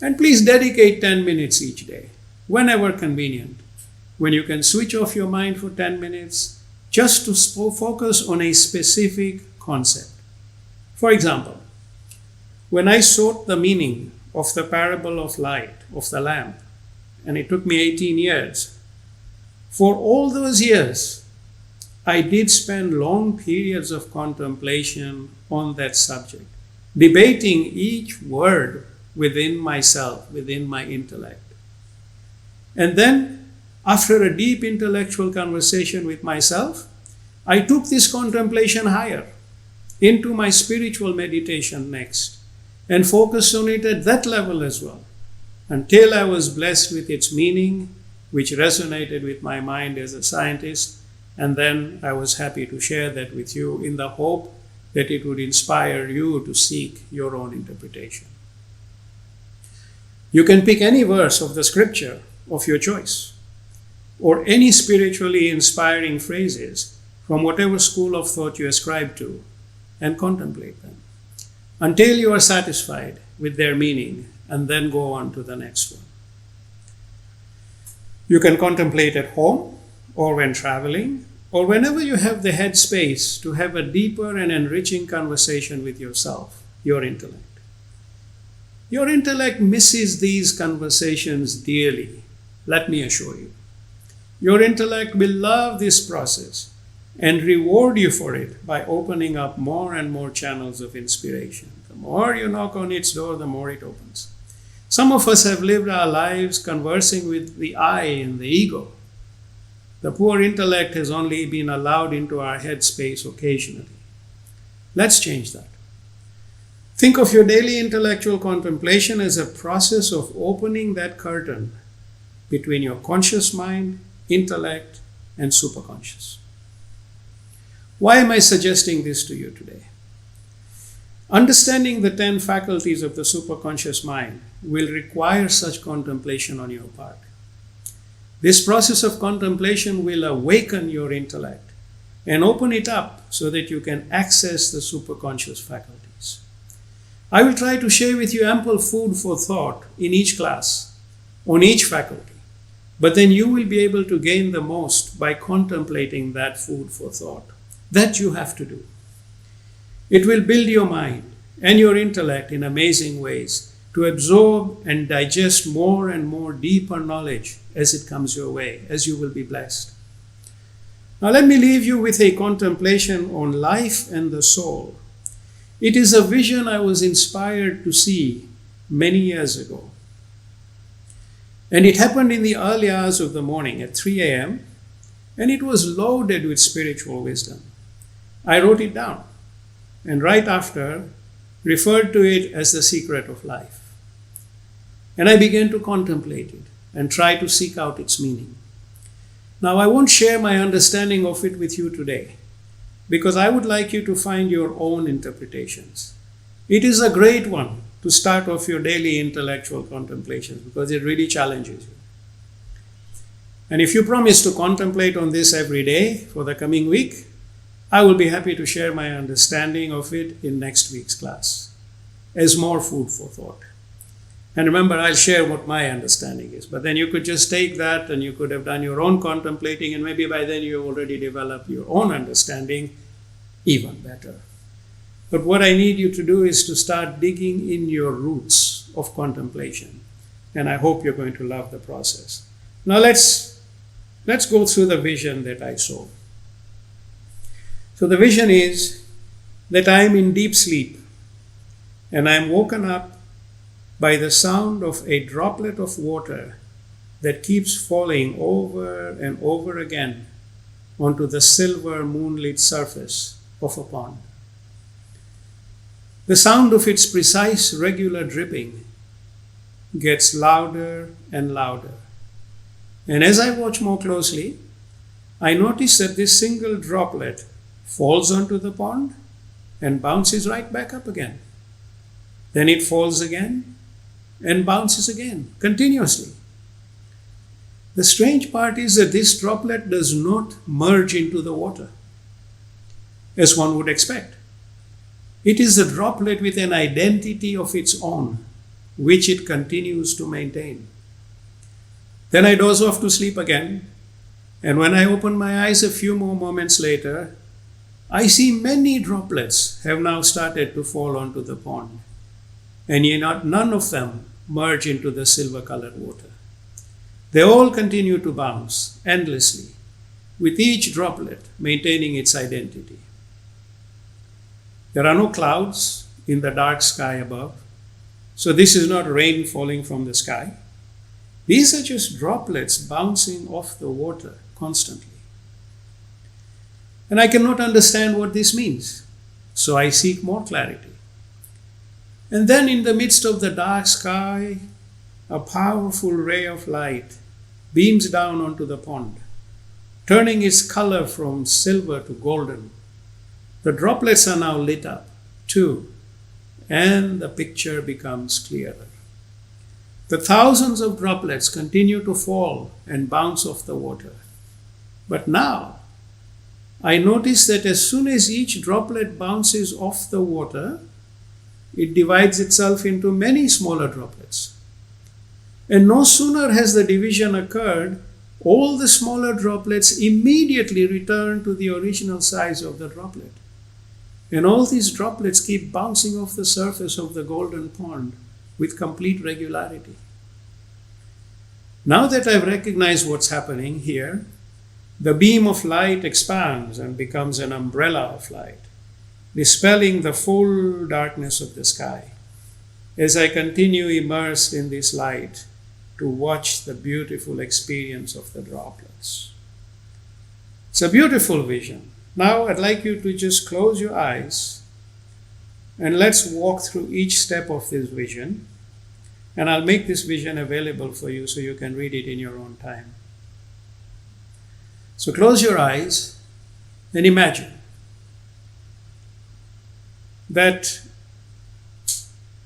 And please dedicate 10 minutes each day, whenever convenient, when you can switch off your mind for 10 minutes, just to focus on a specific concept. For example, when I sought the meaning of the parable of light, of the lamp, and it took me 18 years, for all those years, I did spend long periods of contemplation on that subject, debating each word within myself, within my intellect. And then, after a deep intellectual conversation with myself, I took this contemplation higher into my spiritual meditation next and focused on it at that level as well, until I was blessed with its meaning, which resonated with my mind as a scientist. And then I was happy to share that with you in the hope that it would inspire you to seek your own interpretation. You can pick any verse of the scripture of your choice, or any spiritually inspiring phrases from whatever school of thought you ascribe to, and contemplate them until you are satisfied with their meaning, and then go on to the next one. You can contemplate at home, or when traveling, or whenever you have the head space to have a deeper and enriching conversation with yourself, your intellect. Your intellect misses these conversations dearly, let me assure you. Your intellect will love this process and reward you for it by opening up more and more channels of inspiration. The more you knock on its door, the more it opens. Some of us have lived our lives conversing with the I and the ego. The poor intellect has only been allowed into our head space occasionally. Let's change that. Think of your daily intellectual contemplation as a process of opening that curtain between your conscious mind, intellect, and superconscious. Why am I suggesting this to you today? Understanding the 10 faculties of the superconscious mind will require such contemplation on your part. This process of contemplation will awaken your intellect and open it up so that you can access the superconscious faculties. I will try to share with you ample food for thought in each class, on each faculty, but then you will be able to gain the most by contemplating that food for thought. That you have to do. It will build your mind and your intellect in amazing ways to absorb and digest more and more deeper knowledge as it comes your way, as you will be blessed. Now let me leave you with a contemplation on life and the soul. It is a vision I was inspired to see many years ago. And it happened in the early hours of the morning at 3 a.m. and it was loaded with spiritual wisdom. I wrote it down and right after referred to it as the secret of life. And I began to contemplate it and try to seek out its meaning. Now I won't share my understanding of it with you today because I would like you to find your own interpretations. It is a great one to start off your daily intellectual contemplations because it really challenges you. And if you promise to contemplate on this every day for the coming week, I will be happy to share my understanding of it in next week's class as more food for thought. And remember, I'll share what my understanding is, but then you could just take that and you could have done your own contemplating and maybe by then you already developed your own understanding even better. But what I need you to do is to start digging in your roots of contemplation. And I hope you're going to love the process. Now let's go through the vision that I saw. So the vision is that I am in deep sleep and I am woken up by the sound of a droplet of water that keeps falling over and over again onto the silver moonlit surface of a pond. The sound of its precise regular dripping gets louder and louder. And as I watch more closely, I notice that this single droplet falls onto the pond and bounces right back up again. Then it falls again and bounces again, continuously. The strange part is that this droplet does not merge into the water, as one would expect. It is a droplet with an identity of its own, which it continues to maintain. Then I doze off to sleep again, and when I open my eyes a few more moments later, I see many droplets have now started to fall onto the pond, and yet none of them merge into the silver-colored water. They all continue to bounce endlessly, with each droplet maintaining its identity. There are no clouds in the dark sky above, so this is not rain falling from the sky. These are just droplets bouncing off the water constantly. And I cannot understand what this means, so I seek more clarity. And then in the midst of the dark sky, a powerful ray of light beams down onto the pond, turning its color from silver to golden. The droplets are now lit up too, and the picture becomes clearer. The thousands of droplets continue to fall and bounce off the water. But now, I notice that as soon as each droplet bounces off the water, it divides itself into many smaller droplets. And no sooner has the division occurred, all the smaller droplets immediately return to the original size of the droplet. And all these droplets keep bouncing off the surface of the golden pond with complete regularity. Now that I've recognized what's happening here, the beam of light expands and becomes an umbrella of light, dispelling the full darkness of the sky. As I continue immersed in this light to watch the beautiful experience of the droplets. It's a beautiful vision. Now I'd like you to just close your eyes and let's walk through each step of this vision. And I'll make this vision available for you so you can read it in your own time. So close your eyes and imagine that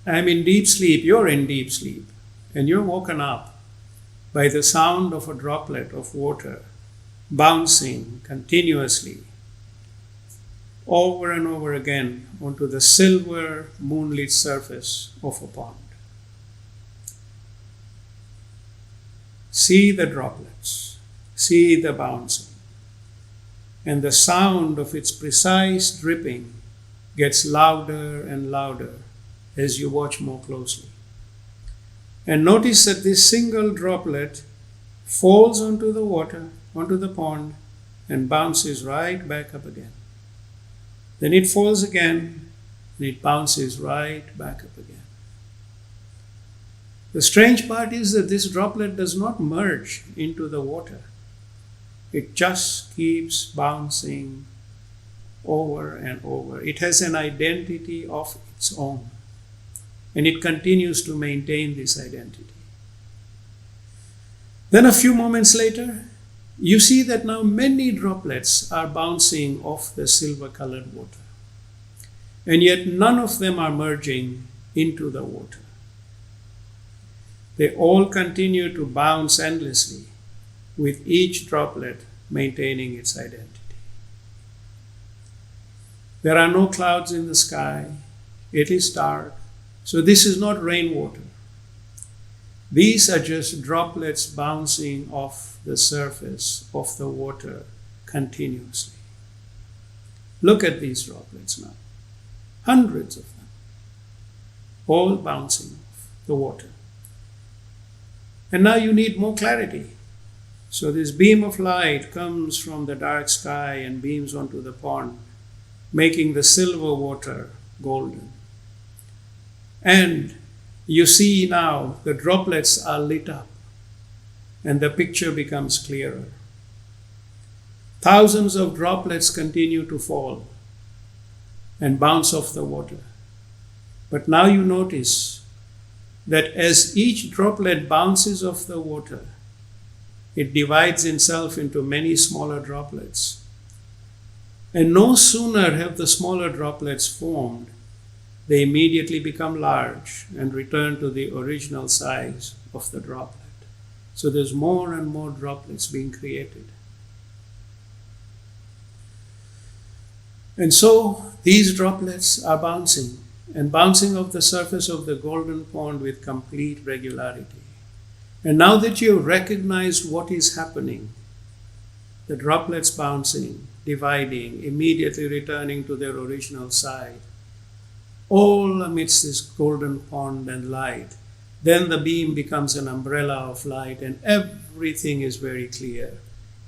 I'm in deep sleep, you're in deep sleep, and you're woken up by the sound of a droplet of water bouncing continuously over and over again onto the silver moonlit surface of a pond. See the droplets, see the bouncing. and the sound of its precise dripping gets louder and louder as you watch more closely. And notice that this single droplet falls onto the water, onto the pond, and bounces right back up again. Then it falls again, and it bounces right back up again. The strange part is that this droplet does not merge into the water. It just keeps bouncing over and over. It has an identity of its own, and it continues to maintain this identity. Then a few moments later, you see that now many droplets are bouncing off the silver-colored water, and yet none of them are merging into the water. They all continue to bounce endlessly, with each droplet maintaining its identity. There are no clouds in the sky. It is dark. So this is not rainwater. These are just droplets bouncing off the surface of the water continuously. Look at these droplets now. Hundreds of them, all bouncing off the water. And now you need more clarity. So this beam of light comes from the dark sky and beams onto the pond, making the silver water golden. And you see now the droplets are lit up and the picture becomes clearer. Thousands of droplets continue to fall and bounce off the water. But now you notice that as each droplet bounces off the water, it divides itself into many smaller droplets. And no sooner have the smaller droplets formed, they immediately become large and return to the original size of the droplet. So there's more and more droplets being created. And so these droplets are bouncing and bouncing off the surface of the golden pond with complete regularity. And now that you've recognized what is happening, the droplets bouncing, dividing, immediately returning to their original side, all amidst this golden pond and light, then the beam becomes an umbrella of light and everything is very clear.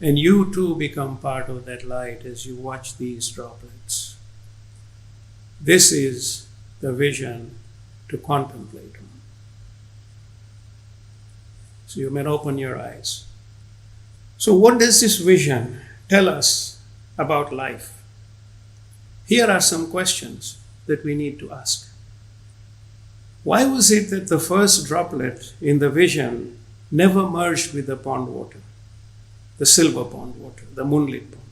And you too become part of that light as you watch these droplets. This is the vision to contemplate on. So you may open your eyes. So what does this vision tell us about life? Here are some questions that we need to ask. Why was it that the first droplet in the vision never merged with the pond water, the silver pond water, the moonlit pond?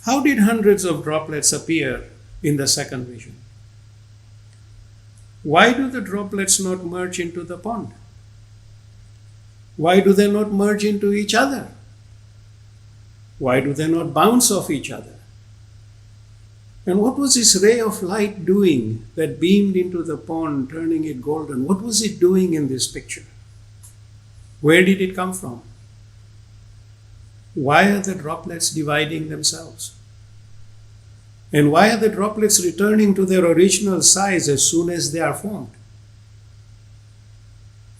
How did hundreds of droplets appear in the second vision? Why do the droplets not merge into the pond? Why do they not merge into each other? Why do they not bounce off each other? And what was this ray of light doing that beamed into the pond, turning it golden? What was it doing in this picture? Where did it come from? Why are the droplets dividing themselves? And why are the droplets returning to their original size as soon as they are formed?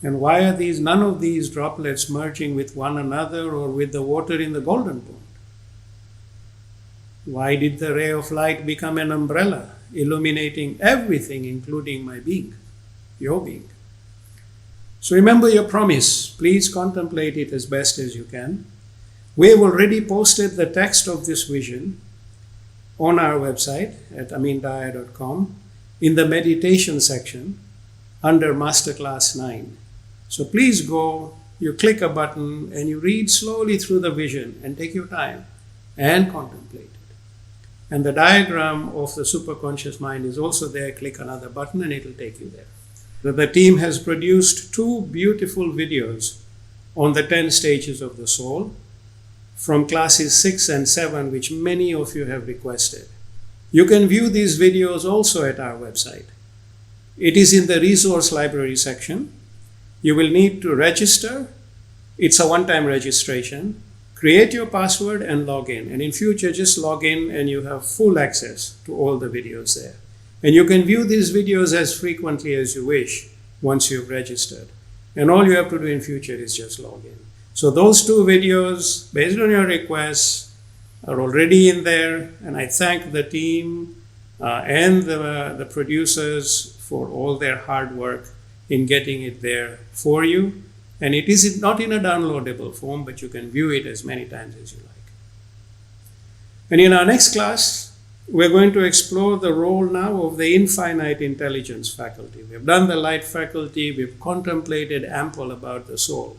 And why are none of these droplets merging with one another or with the water in the golden pond? Why did the ray of light become an umbrella, illuminating everything, including my being, your being? So remember your promise. Please contemplate it as best as you can. We have already posted the text of this vision on our website at amyndahya.com in the meditation section under Masterclass 9. So please go, you click a button and you read slowly through the vision and take your time and contemplate it. And the diagram of the Superconscious Mind is also there. Click another button and it will take you there. The team has produced 2 beautiful videos on the 10 stages of the soul from classes 6 and 7, which many of you have requested. You can view these videos also at our website. It is in the resource library section. You will need to register. It's a one-time registration. Create your password and log in. And in future, just log in and you have full access to all the videos there. And you can view these videos as frequently as you wish once you've registered. And all you have to do in future is just log in. So those 2 videos, based on your requests, are already in there. And I thank the team and the producers for all their hard work in getting it there for you. And it is not in a downloadable form, but you can view it as many times as you like. And in our next class, we're going to explore the role now of the infinite intelligence faculty. We've done the light faculty, we've contemplated ample about the soul.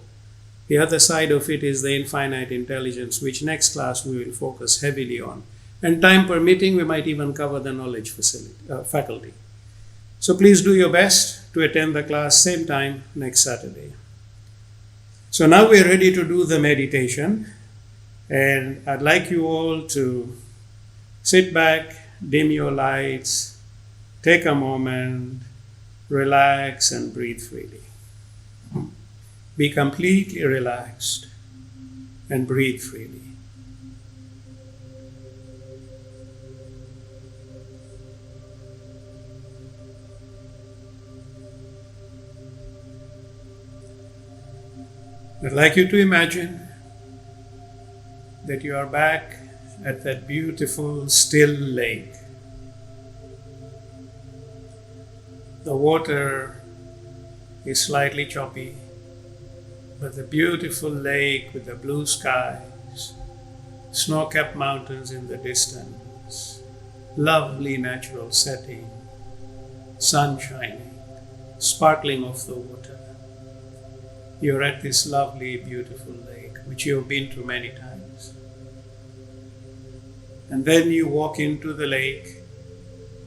The other side of it is the infinite intelligence, which next class we will focus heavily on. And time permitting, we might even cover the knowledge faculty. So please do your best to attend the class same time next Saturday. So now we're ready to do the meditation. And I'd like you all to sit back, dim your lights, take a moment, relax and breathe freely. Be completely relaxed and breathe freely. I'd like you to imagine that you are back at that beautiful still lake. The water is slightly choppy, but the beautiful lake with the blue skies, snow-capped mountains in the distance, lovely natural setting, sun shining, sparkling off the water. You're at this lovely, beautiful lake, which you've been to many times. And then you walk into the lake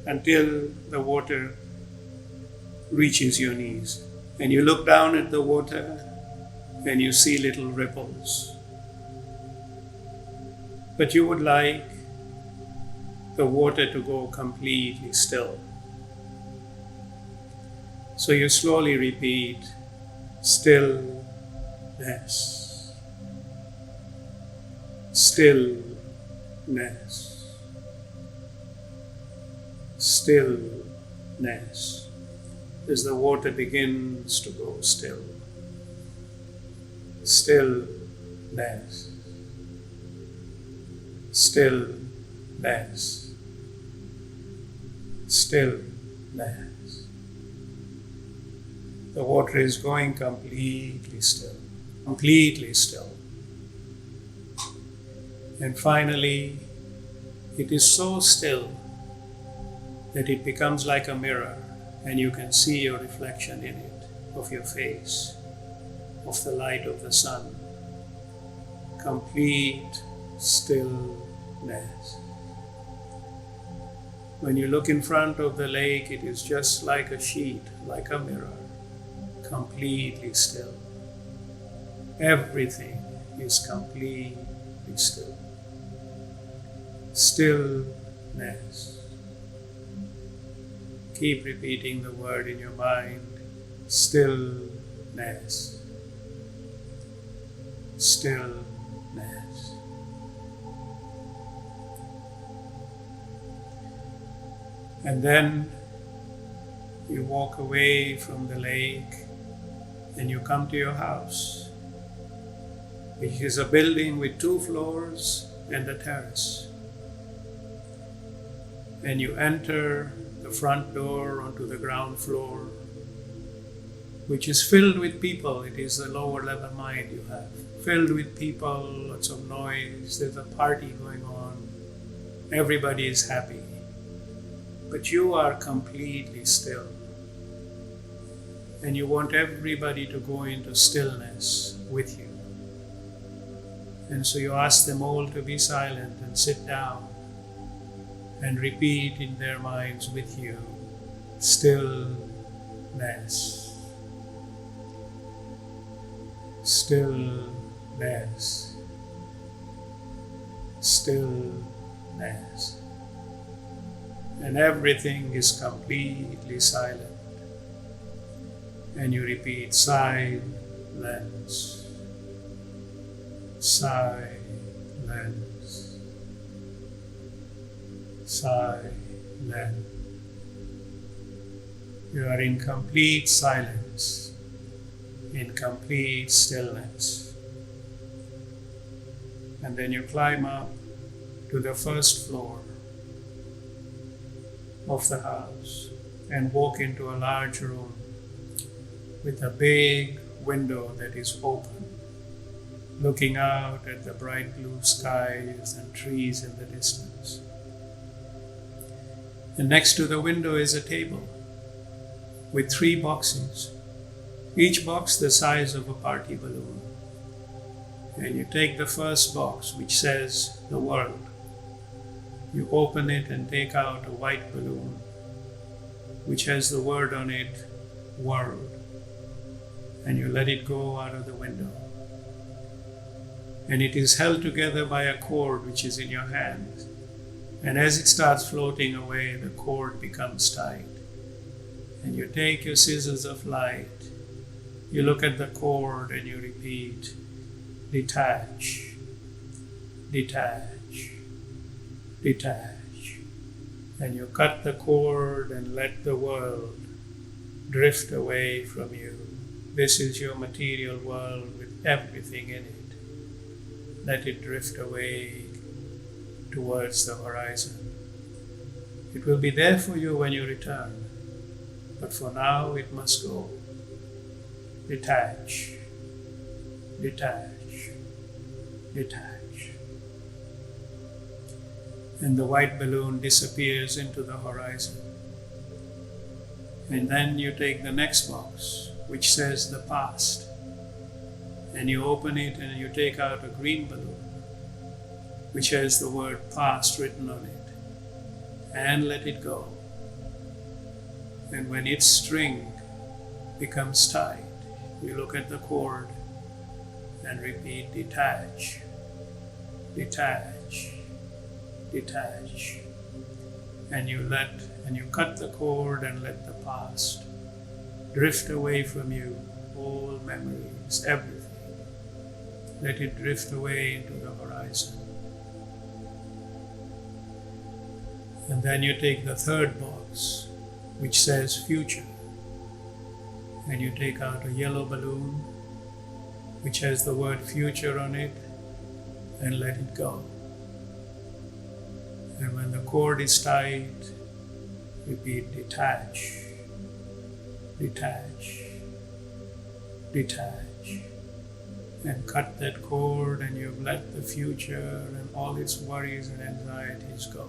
until the water reaches your knees. And you look down at the water and you see little ripples. But you would like the water to go completely still. So you slowly repeat, stillness, stillness, stillness, as the water begins to go still. Stillness, stillness, stillness. The water is going completely still, completely still. And finally, it is so still that it becomes like a mirror and you can see your reflection in it, of your face, of the light of the sun. Complete stillness. When you look in front of the lake, it is just like a sheet, like a mirror. Completely still. Everything is completely still. Stillness. Keep repeating the word in your mind. Stillness. Stillness. And then you walk away from the lake and you come to your house, which is a building with 2 floors and a terrace. And you enter the front door onto the ground floor, which is filled with people. It is the lower level mind you have. Filled with people, lots of noise, there's a party going on. Everybody is happy. But you are completely still. And you want everybody to go into stillness with you. And so you ask them all to be silent and sit down and repeat in their minds with you, stillness, stillness, stillness. And everything is completely silent. And you repeat silence, silence, silence, silence. You are in complete silence, in complete stillness. And then you climb up to the first floor of the house and walk into a large room with a big window that is open, looking out at the bright blue skies and trees in the distance. And next to the window is a table with 3 boxes, each box the size of a party balloon. And you take the first box, which says the world. You open it and take out a white balloon, which has the word on it, world. And you let it go out of the window. And it is held together by a cord which is in your hand. And as it starts floating away, the cord becomes tight. And you take your scissors of light, you look at the cord and you repeat, detach, detach, detach. And you cut the cord and let the world drift away from you. This is your material world with everything in it. Let it drift away towards the horizon. It will be there for you when you return. But for now, it must go. Detach, detach, detach. And the white balloon disappears into the horizon. And then you take the next box, which says the past. And you open it and you take out a green balloon, which has the word past written on it. And let it go. And when its string becomes tight, you look at the cord and repeat, detach, detach, detach. And you cut the cord and let the past drift away from you, all memories, everything. Let it drift away into the horizon. And then you take the third box, which says future, and you take out a yellow balloon which has the word future on it, and let it go. And when the cord is tight, repeat, detach, detach, detach, and cut that cord, and you've let the future and all its worries and anxieties go.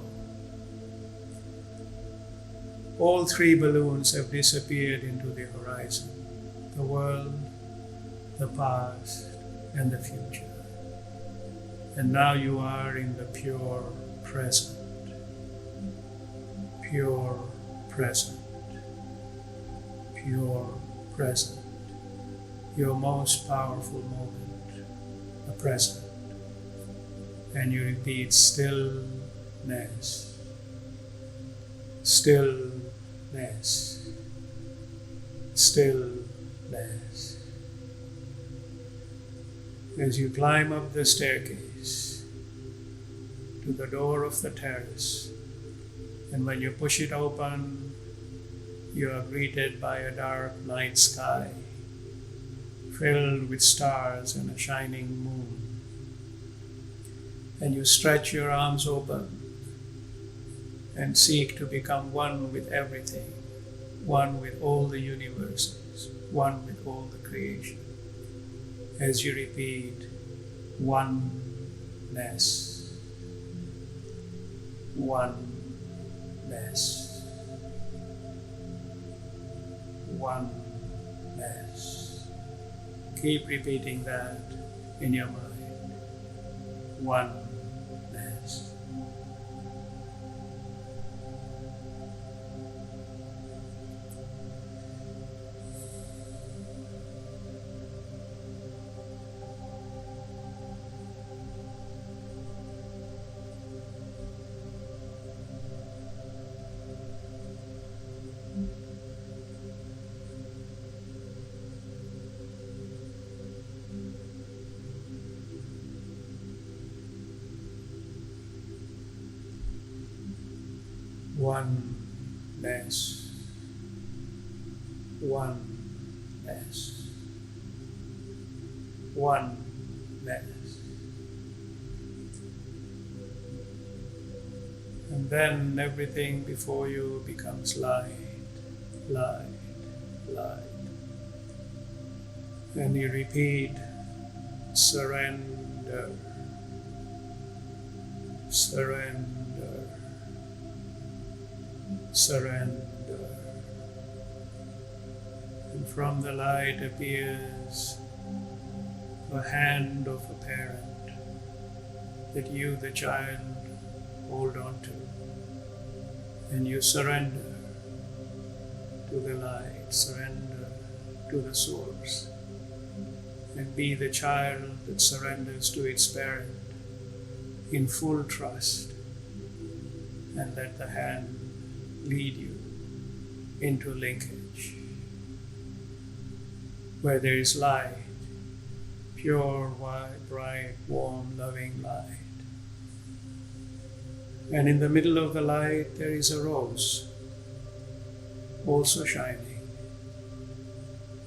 All 3 balloons have disappeared into the horizon, the world, the past, and the future. And now you are in the pure present, pure present, pure present, your most powerful moment, the present. And you repeat, stillness, stillness, stillness. As you climb up the staircase to the door of the terrace, and when you push it open, you are greeted by a dark night sky filled with stars and a shining moon. And you stretch your arms open and seek to become one with everything, one with all the universes, one with all the creation. As you repeat, oneness, oneness, oneness. Keep repeating that in your mind. Oneness. oneness, oneness, oneness. And then everything before you becomes light, light, light. And you repeat, surrender, surrender, surrender. And from the light appears a hand of a parent that you, the child, hold on to. And you surrender to the light, surrender to the source. And be the child that surrenders to its parent in full trust, and let the hand lead you into linkage where there is light, pure, white, bright, warm, loving light. And in the middle of the light there is a rose, also shining.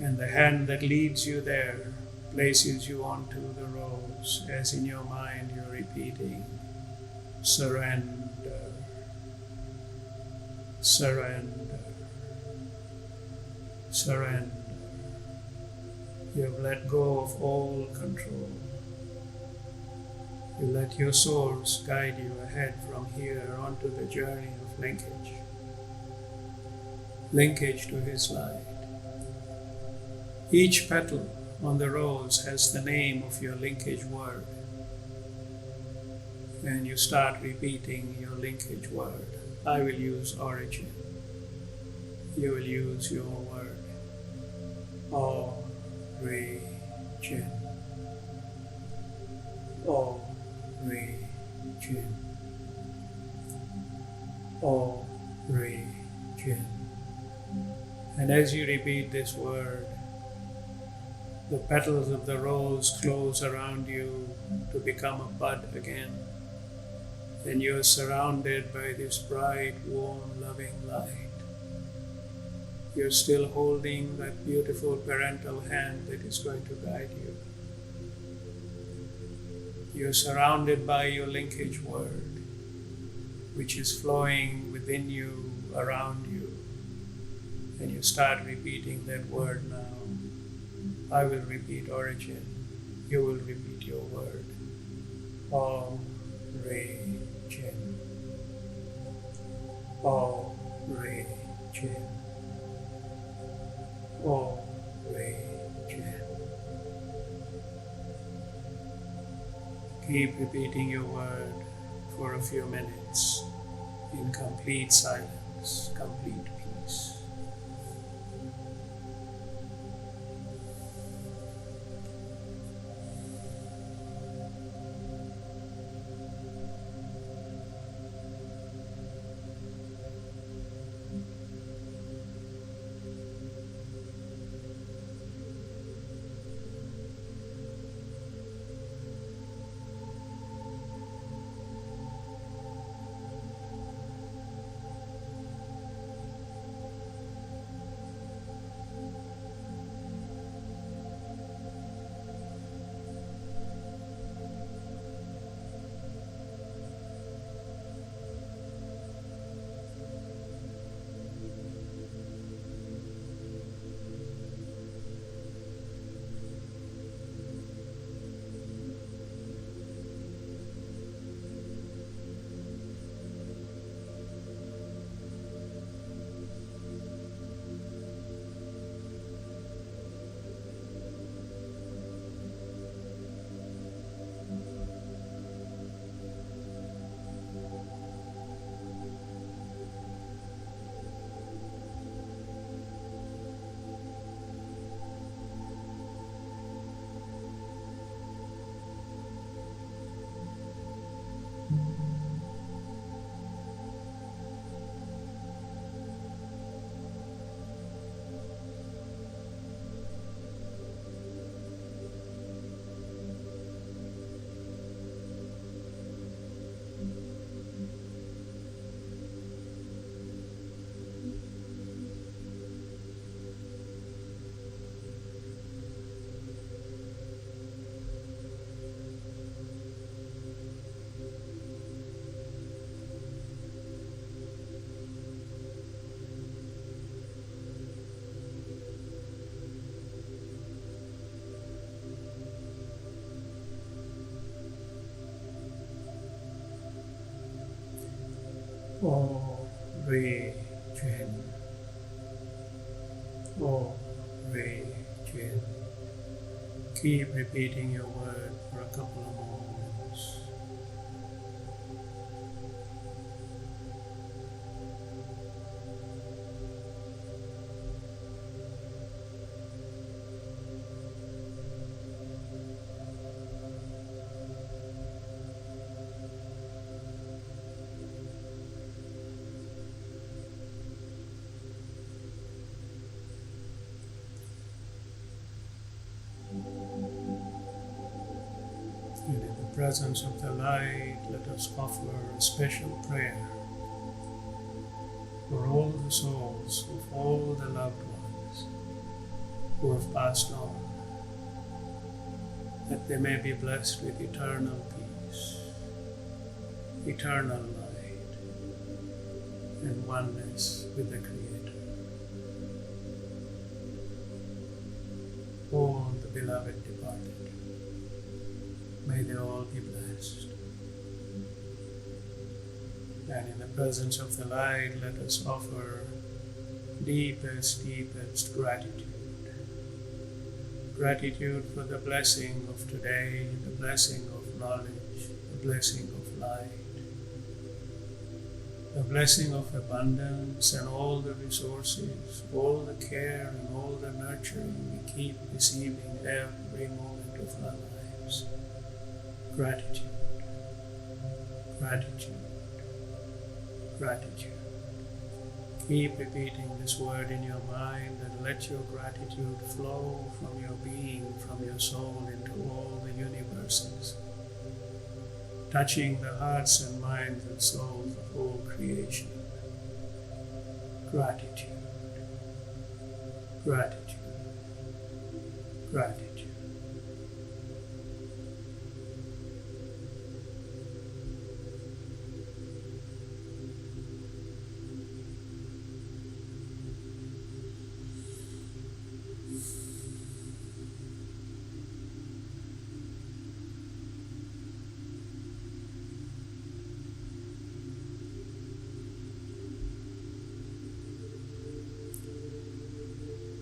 And the hand that leads you there places you onto the rose, as in your mind you're repeating, surrender, surrender, surrender. You have let go of all control. You let your source guide you ahead from here onto the journey of linkage. Linkage to His light. Each petal on the rose has the name of your linkage word. And you start repeating your linkage word. I will use origin. You will use your word. Origin. Origin. Origin. And as you repeat this word, the petals of the rose close around you to become a bud again. And you're surrounded by this bright, warm, loving light. You're still holding that beautiful parental hand that is going to guide you. You're surrounded by your linkage word, which is flowing within you, around you. And you start repeating that word now. I will repeat origin. You will repeat your word. Origin. Origin. Origin. Keep repeating your word for a few minutes in complete silence, complete peace. origin, origin. Keep repeating your word for a couple of moments. And in the presence of the light, let us offer a special prayer for all the souls of all the loved ones who have passed on, that they may be blessed with eternal peace, eternal light, and oneness with the Creator. All the beloved departed, may they all be blessed. And in the presence of the light, let us offer deepest, deepest gratitude. Gratitude for the blessing of today, the blessing of knowledge, the blessing of light, the blessing of abundance and all the resources, all the care and all the nurturing we keep receiving every moment of our lives. Gratitude, gratitude, gratitude. Keep repeating this word in your mind and let your gratitude flow from your being, from your soul into all the universes, touching the hearts and minds and souls of all creation. Gratitude, gratitude, gratitude.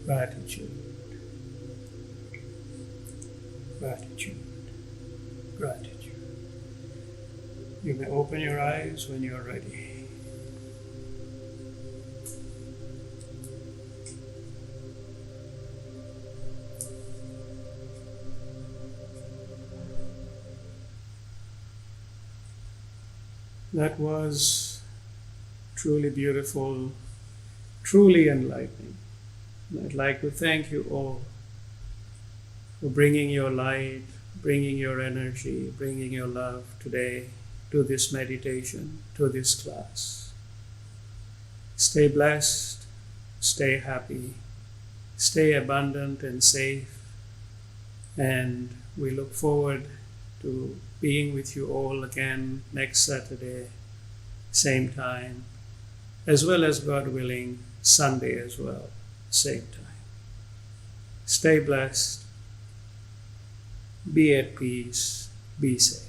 Gratitude, gratitude, gratitude. You may open your eyes when you're ready. That was truly beautiful, truly enlightening. And I'd like to thank you all for bringing your light, bringing your energy, bringing your love today to this meditation, to this class. Stay blessed, stay happy, stay abundant and safe, and we look forward to being with you all again next Saturday, same time, as well as, God willing, Sunday as well. Same time. Stay blessed, be at peace, be safe.